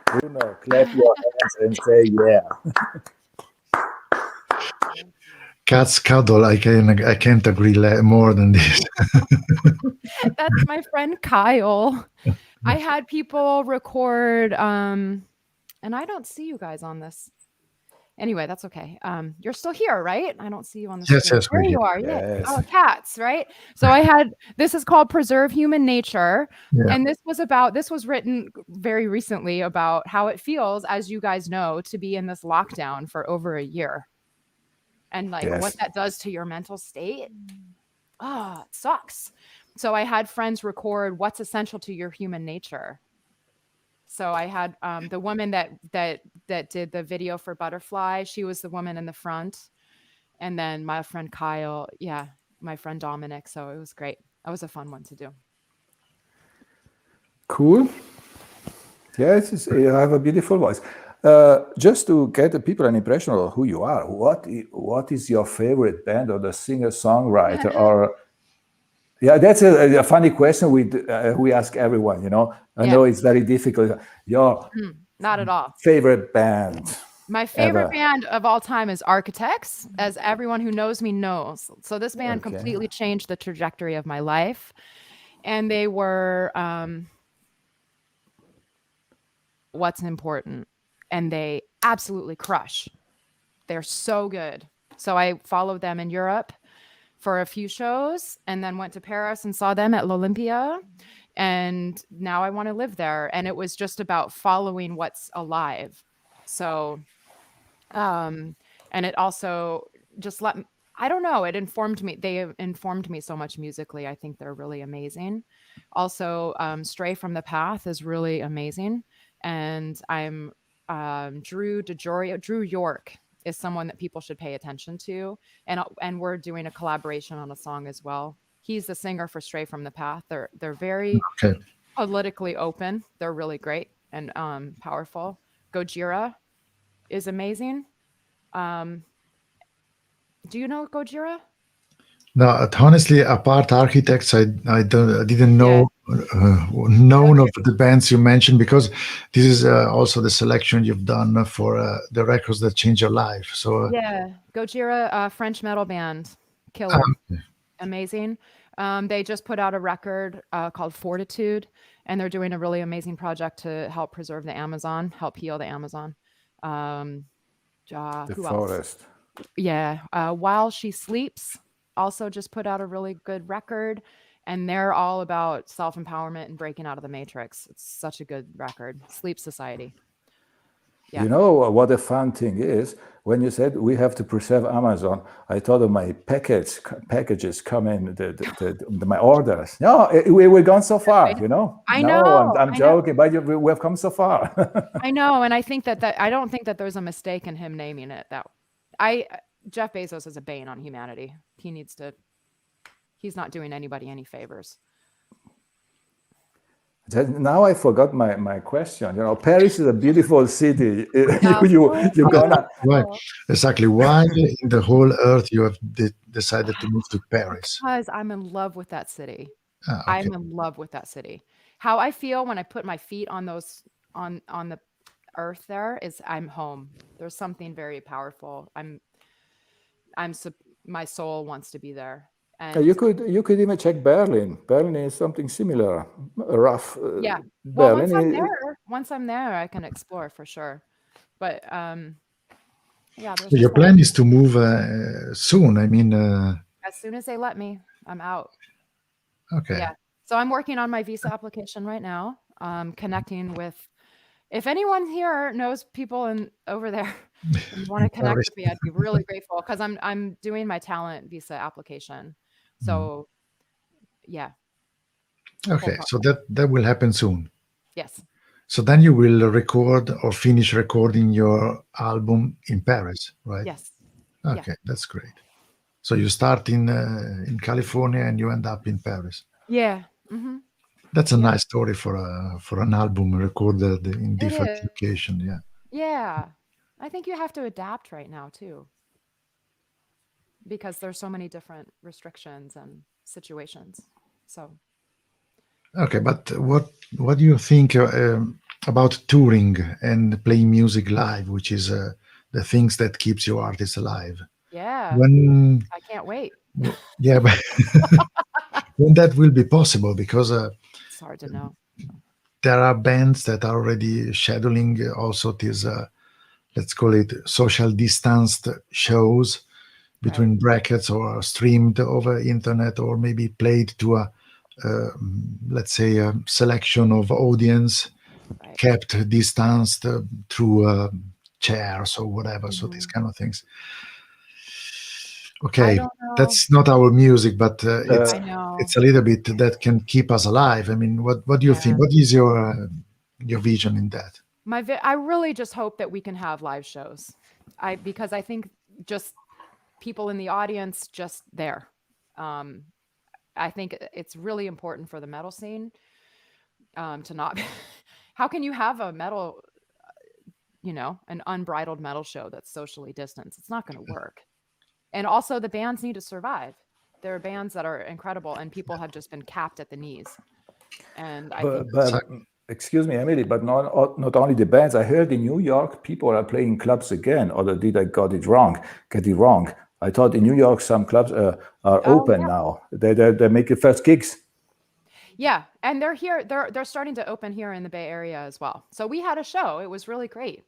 Bruno, clap your hands and say yeah. Cats cuddle. I can't agree more than this. That's my friend Kyle. I had people record, and I don't see you guys on this. Anyway, that's okay. You're still here, right? I don't see you on the Yes, screen. yes, There we're you here. are. Yeah. Yes. Oh, cats, right? So I had, this is called Preserve Human Nature. Yeah. And this was written very recently about how it feels, as you guys know, to be in this lockdown for over a year. And like Yes. what that does to your mental state. Oh, it sucks. So I had friends record what's essential to your human nature. So I had the woman that did the video for Butterfly. She was the woman in the front, and then my friend Kyle, yeah, my friend Dominic. So it was great. That was a fun one to do. Cool. Yes, you have a beautiful voice. Just to get the people an impression of who you are, what is your favorite band or the singer-songwriter? Or yeah, that's a funny question we ask everyone. You know, I know it's very difficult. Your Not at all. favorite band? My favorite ever? band of all time is Architects, as everyone who knows me knows. So this band Okay. completely changed the trajectory of my life. And they were what's important. And they absolutely crush. They're so good. So I followed them in Europe for a few shows and then went to Paris and saw them at l'Olympia. And now I want to live there. And it was just about following what's alive. So and it also just I don't know, it informed me. They informed me so much musically. I think they're really amazing. Also, Stray from the Path is really amazing. And I'm Drew York is someone that people should pay attention to. And we're doing a collaboration on a song as well. He's the singer for Stray from the Path. They're very Okay. politically open. They're really great and powerful. Gojira is amazing. Do you know Gojira? No, honestly, apart Architects, I didn't know none of the bands you mentioned, because this is also the selection you've done for the records that change your life. So Yeah, Gojira, French metal band, killer, amazing. They just put out a record called Fortitude, and they're doing a really amazing project to help preserve the Amazon, help heal the Amazon. The Who forest. else? Yeah, While She Sleeps also just put out a really good record, and they're all about self-empowerment and breaking out of the matrix. It's such a good record. Sleep Society. Yeah. You know what a fun thing is? When you said we have to preserve Amazon, I thought of my packages come in, my orders. No, we've gone so far, you know? I No, know. I'm I know. joking, but we've come so far. I know, and I think that I don't think that there's a mistake in him naming it that. Jeff Bezos is a bane on humanity. He needs to. He's not doing anybody any favors. Now I forgot my question. You know, Paris is a beautiful city. Yeah. You're gonna. Why? Exactly. Why in the whole earth you have decided to move to Paris? Because I'm in love with that city. Okay. I'm in love with that city. How I feel when I put my feet on those on the earth there is I'm home. There's something very powerful. My soul wants to be there. And You could even check Berlin. Berlin is something similar. Rough. yeah. Well, Berlin. once I'm there, I can explore for sure. But yeah, there's So your just plan is to move soon. I mean, as soon as they let me, I'm out. okay. Yeah. So I'm working on my visa application right now. Connecting with. If anyone here knows people over there and want to connect with me, I'd be really grateful because I'm doing my talent visa application. So yeah. Okay. So that will happen soon. Yes. So then you will record or finish recording your album in Paris, right? Yes. Okay, that's great. So you start in California and you end up in Paris. Yeah. Mm-hmm. That's a nice story for an album recorded in different is. locations. Yeah. Yeah. I think you have to adapt right now too. Because there's so many different restrictions and situations. So Okay, but what do you think about touring and playing music live, which is the things that keeps your artist alive? yeah, When I can't wait. yeah, but when that will be possible? Because It's hard to know. there are bands that are already scheduling also these let's call it social distanced shows between brackets, or streamed over internet, or maybe played to a let's say a selection of audience, Right. kept distanced through chairs or whatever. So these kind of things. I Okay, don't know. that's not our music, but I know. it's a little bit that can keep us alive. I mean, what do you think? What is your vision in that? I really just hope that we can have live shows. Because I think just people in the audience just there. I think it's really important for the metal scene to not. How can you have a metal, an unbridled metal show that's socially distanced? It's not going to work. And also, the bands need to survive. There are bands that are incredible, and people have just been capped at the knees. And I think. But excuse me, Emily, but not only the bands. I heard in New York people are playing clubs again, or did I get it wrong? I thought in New York some clubs are open now. They're making first gigs. Yeah, and they're here. They're starting to open here in the Bay Area as well. So we had a show. It was really great.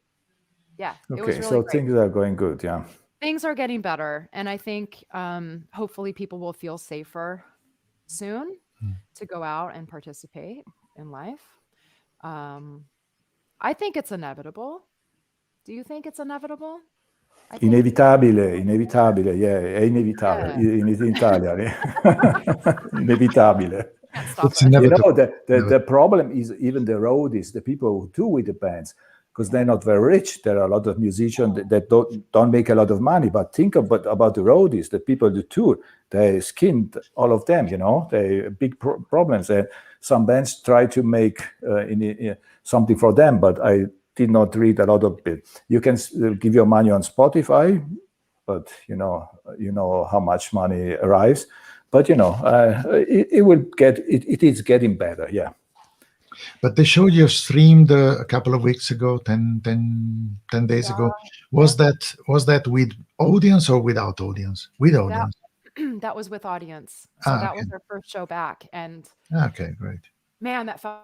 Yeah, it was Okay, really so great. things are going good. Yeah. Things are getting better, and I think hopefully people will feel safer soon to go out and participate in life. I think it's inevitable. Do you think it's inevitable? Inevitabile, yeah, è inevitabile in Italian. Inevitabile. It's inevitable. The problem is even the roadies, the people who tour with the bands, because they're not very rich. There are a lot of musicians that don't make a lot of money. But think about the roadies, the people who tour. They skinned all of them. They big problems. And some bands try to make something for them, but I did not read a lot of it. You can give your money on Spotify, but you know how much money arrives. But it will get it is getting better. Yeah. But the show you streamed a couple of weeks ago, 10 days ago, was that with audience or without audience? With audience. That was with audience. So that was our first show back, and okay, great. Man, that felt.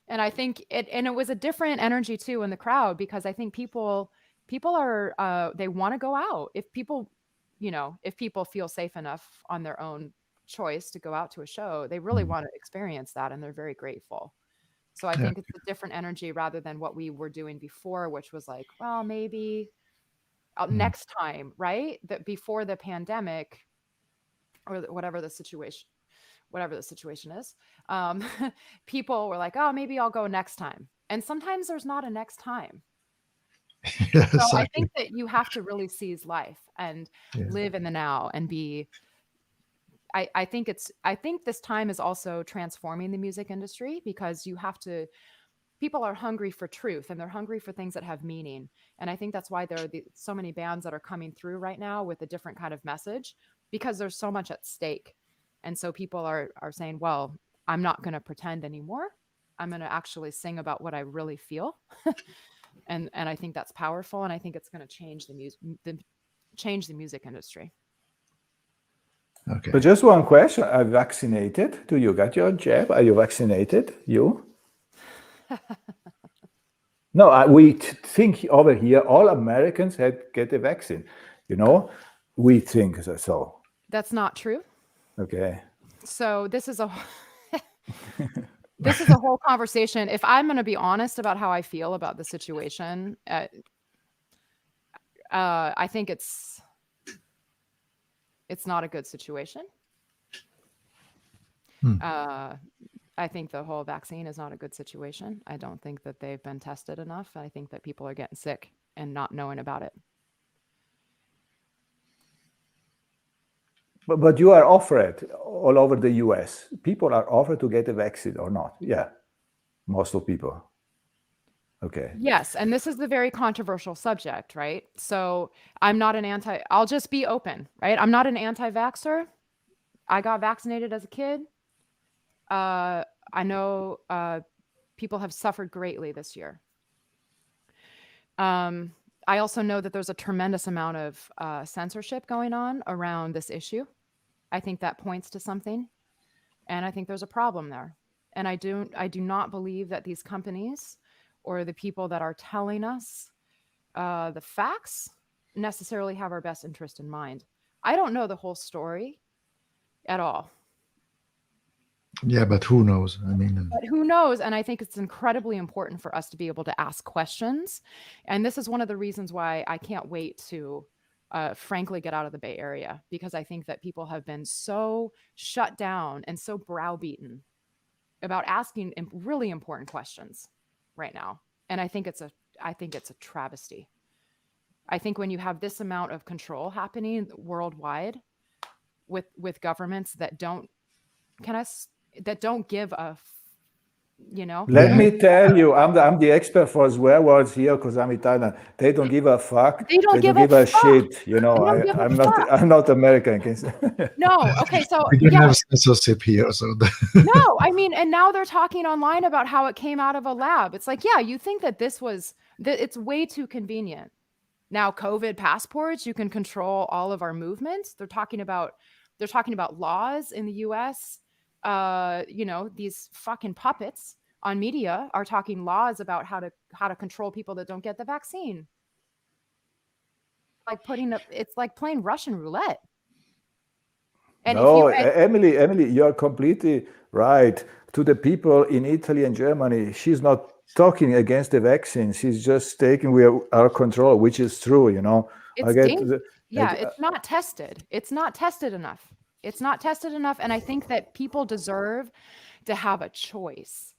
And I think it was a different energy too in the crowd, because I think people are they want to go out. If people feel safe enough on their own choice to go out to a show, they really want to experience that, and they're very grateful. So I think it's a different energy rather than what we were doing before, which was like, well, maybe next time, right? That before the pandemic or whatever the situation is, people were like, oh, maybe I'll go next time. And sometimes there's not a next time. Yeah, So I exactly. think that you have to really seize life and live in the now and be. I think this time is also transforming the music industry because people are hungry for truth and they're hungry for things that have meaning. And I think that's why there are so many bands that are coming through right now with a different kind of message, because there's so much at stake. And so people are saying, well, I'm not going to pretend anymore. I'm going to actually sing about what I really feel. and I think that's powerful. And I think it's going to change change the music industry. Okay. So just one question. Are you vaccinated? Do you got your jab? Are you vaccinated? You? No, we think over here all Americans get a vaccine. We think so. That's not true. Okay. So this is a whole conversation. If I'm going to be honest about how I feel about the situation, I think it's not a good situation. I think the whole vaccine is not a good situation. I don't think that they've been tested enough. I think that people are getting sick and not knowing about it. But you are offered all over the US. People are offered to get a vaccine or not? Yeah, most of people. Okay. Yes, and this is the very controversial subject, right? So I'm not I'll just be open, right? I'm not an anti-vaxxer. I got vaccinated as a kid. I know people have suffered greatly this year. I also know that there's a tremendous amount of censorship going on around this issue. I think that points to something, and I think there's a problem there. And I do not believe that these companies or the people that are telling us the facts necessarily have our best interest in mind. I don't know the whole story at all. Yeah, but who knows? But who knows? And I think it's incredibly important for us to be able to ask questions. And this is one of the reasons why I can't wait to, frankly, get out of the Bay Area, because I think that people have been so shut down and so browbeaten about asking really important questions right now. And I think it's a travesty. I think when you have this amount of control happening worldwide with governments that don't give a, Let me tell you, I'm the expert for swear words here because I'm Italian. They don't give a fuck. They don't give a fuck. shit. I'm not American. No. Okay. So we don't have censorship here. So no, and now they're talking online about how it came out of a lab. It's like, yeah, you think that it's way too convenient. Now, COVID passports, you can control all of our movements. They're talking about laws in the US. These fucking puppets on media are talking laws about how to control people that don't get the vaccine. It's like playing Russian roulette. And Emily, you're completely right. To the people in Italy and Germany, she's not talking against the vaccine. She's just taking our control, which is true, It's it's not tested. It's not tested enough. It's not tested enough. And I think that people deserve to have a choice.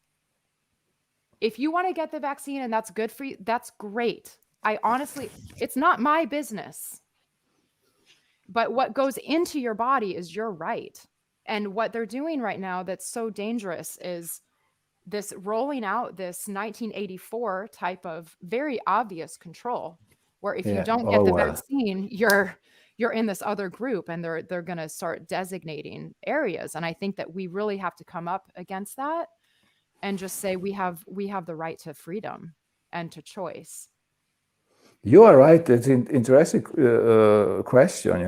If you want to get the vaccine and that's good for you, that's great. It's not my business. But what goes into your body is your right. And what they're doing right now that's so dangerous is this rolling out this 1984 type of very obvious control, where if you don't get the vaccine, you're in this other group, and they're going to start designating areas. And I think that we really have to come up against that and just say we have the right to freedom and to choice. You are right. It's an interesting question.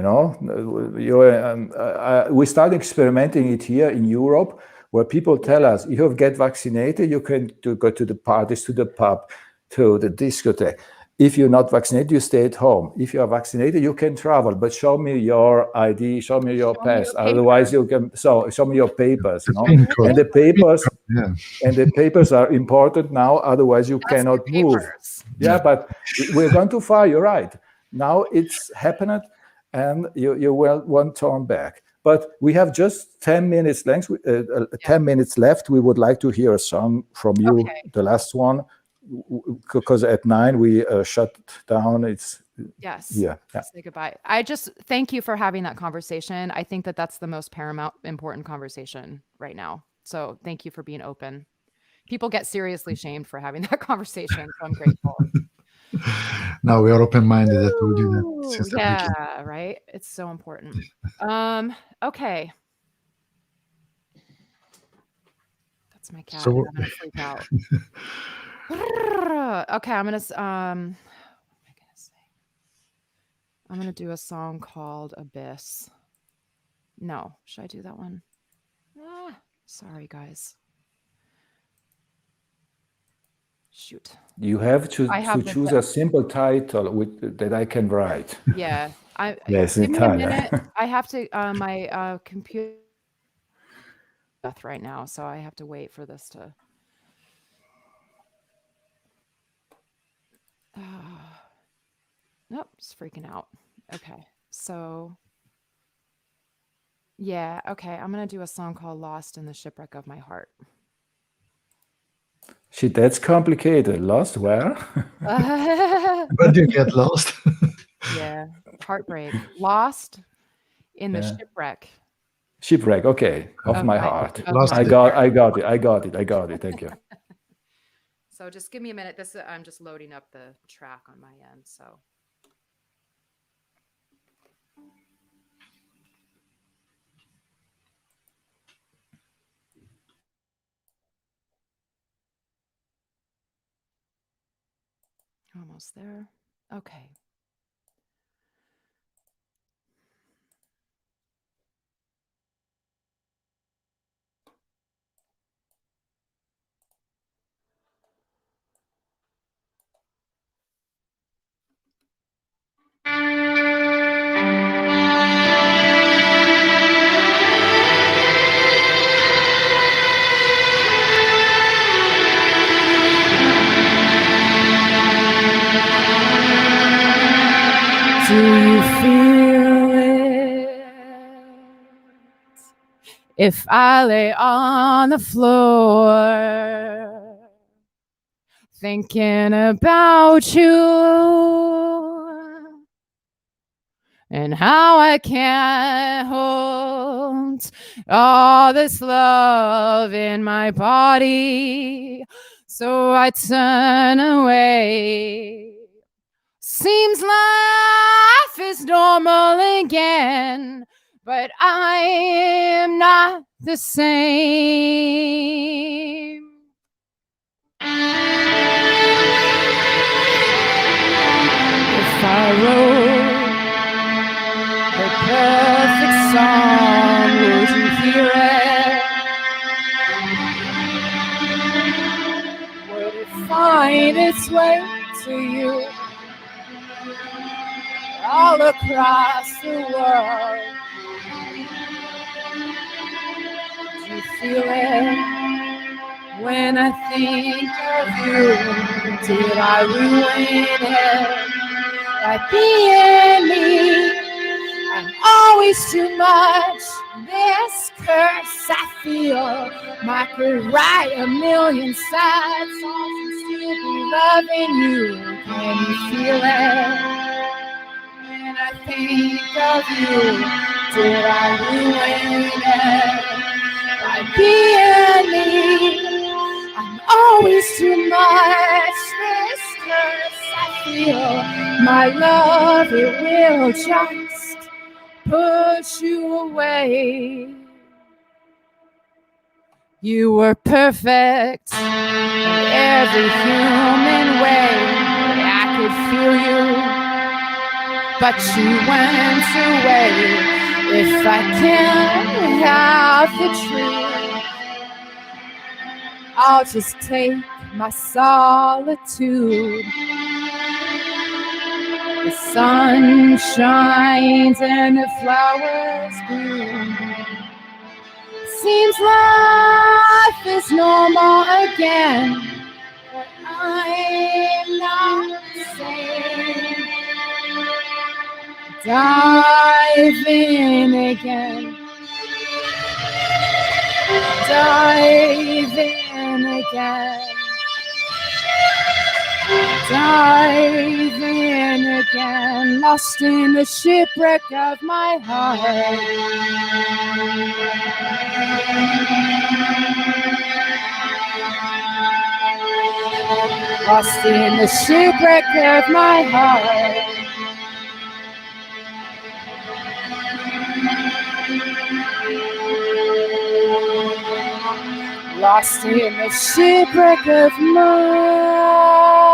We started experimenting it here in Europe, where people tell us, if you get vaccinated, you can go to the parties, to the pub, to the discotheque. If you're not vaccinated, you stay at home. If you are vaccinated, you can travel, but show me your ID, show me your pass. Otherwise, you can. So show me your papers. And the papers. Yeah. And the papers are important now, otherwise you That's cannot the move. papers. Yeah, but we're going too far. You're right. Now it's happened, and you won't turn back. But we have just 10 minutes length. 10 minutes left. We would like to hear a song from you, Okay. the last one, because at 9 we shut down. It's Yes. yeah. Say goodbye. I just thank you for having that conversation. I think that that's the most paramount, important conversation right now. So thank you for being open. People get seriously shamed for having that conversation. So I'm grateful. No, we are open-minded. I told you that since the beginning. Yeah, right. It's so important. Okay. That's my cat. So- I'm gonna freak out. Okay, I'm gonna I'm gonna do a song called Abyss. No, should I do that one? Sorry, guys. Shoot. You have to the choose a simple title that I can write. Yeah, Yes, give me a Italian. minute. I have to. My computer death right now, so I have to wait for this to. Nope, it's freaking out. Okay, so yeah, okay, I'm gonna do a song called "Lost in the Shipwreck of My Heart." Shit, that's complicated. Lost where? Where do you get lost? Yeah, heartbreak. Lost in the Yeah. shipwreck. Shipwreck. Okay, of my my- heart. of Lost my I it. got heart. it. Thank you. So just give me a minute. I'm just loading up the track on my end. So. Almost there. Okay. Do you feel it? If I lay on the floor, thinking about you and how I can't hold all this love in my body, so I turn away. Seems life is normal again, but I am not the same. If I wrote the perfect song, would you hear it? Would it find its way to you? All across the world, do you feel it when I think of you? Did I ruin it by being me? I'm always too much. This curse I feel, I could write a million sad songs and still be loving you. Can you feel it? When I think of you, did I ruin it by being me? I'm always too much. This curse I feel, my love, it will just push you away. You were perfect in every human way. I could feel you, but you went away. If I can't have the truth, I'll just take my solitude. The sun shines and the flowers bloom. Seems life life is normal again, but I'm not safe. Dive in again. Dive in again. Dive in again. Lost in the shipwreck of my heart. Lost in the shipwreck of my heart. Lost in the shipwreck of my heart.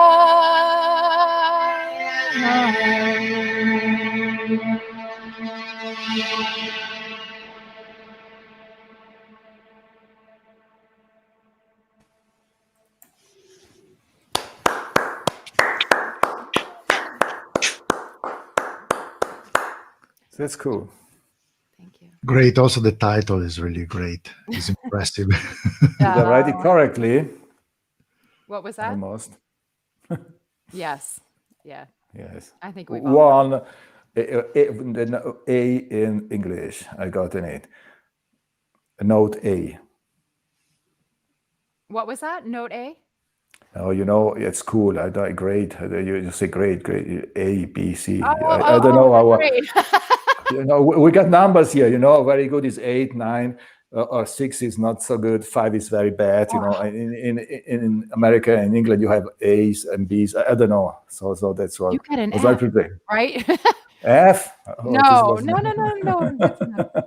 That's cool. Thank you. Great. Also, the title is really great. It's impressive. Did I write it correctly? What was that? Almost. Yes. Yeah. Yes. I think we've all One A in English. I got in it. Note A. What was that? Note A? Oh, you know, it's cool. I don't grade. You say grade, A, B, C. I Oh, don't know how. great. You know, we got numbers here. You know, very good is 8, 9, or 6 is not so good. 5 is very bad. You know, in America and England, you have A's and B's. I don't know. So that's what. You get an was F, very right? F? Oh, No. That's not- no.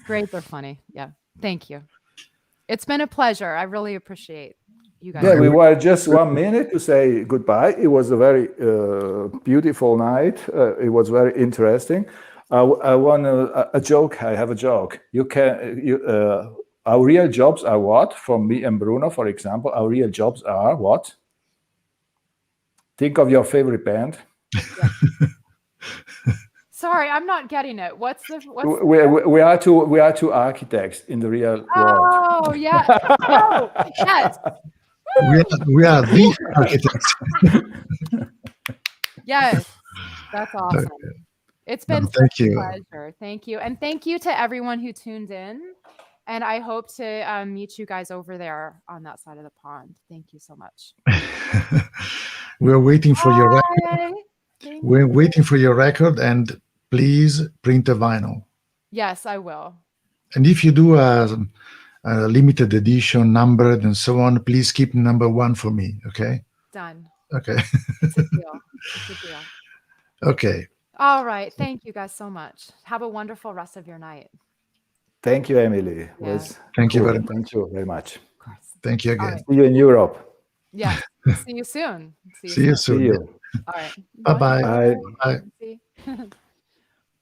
Grades are funny. Yeah. Thank you. It's been a pleasure. I really appreciate you guys. Yeah, we were just 1 minute to say goodbye. It was a very beautiful night. It was very interesting. I want a joke. I have a joke. Our real jobs are what? From me and Bruno, for example, our real jobs are what? Think of your favorite band. Yeah. Sorry, I'm not getting it. What's the? We are two architects in the real world. Oh yeah. Oh, yes. We are the architects. Yes. That's awesome. It's been thank such a you. pleasure. Thank you. And thank you to everyone who tuned in. And I hope to meet you guys over there on that side of the pond. Thank you so much. We're waiting for your record. Bye. We're waiting for your record, and please print a vinyl. Yes, I will. And if you do a limited edition, numbered, and so on, please keep number 1 for me. Okay. Done. Okay. It's a deal. It's a deal. Okay. All right. Thank you guys so much. Have a wonderful rest of your night. Thank you, Emily. It Yeah. was Thank you cool. very much. Thank you very much. Of course. Thank you again. All right. See you in Europe. Yes. See you soon. See you soon. See you. All right. Bye-bye. Bye. Bye. See.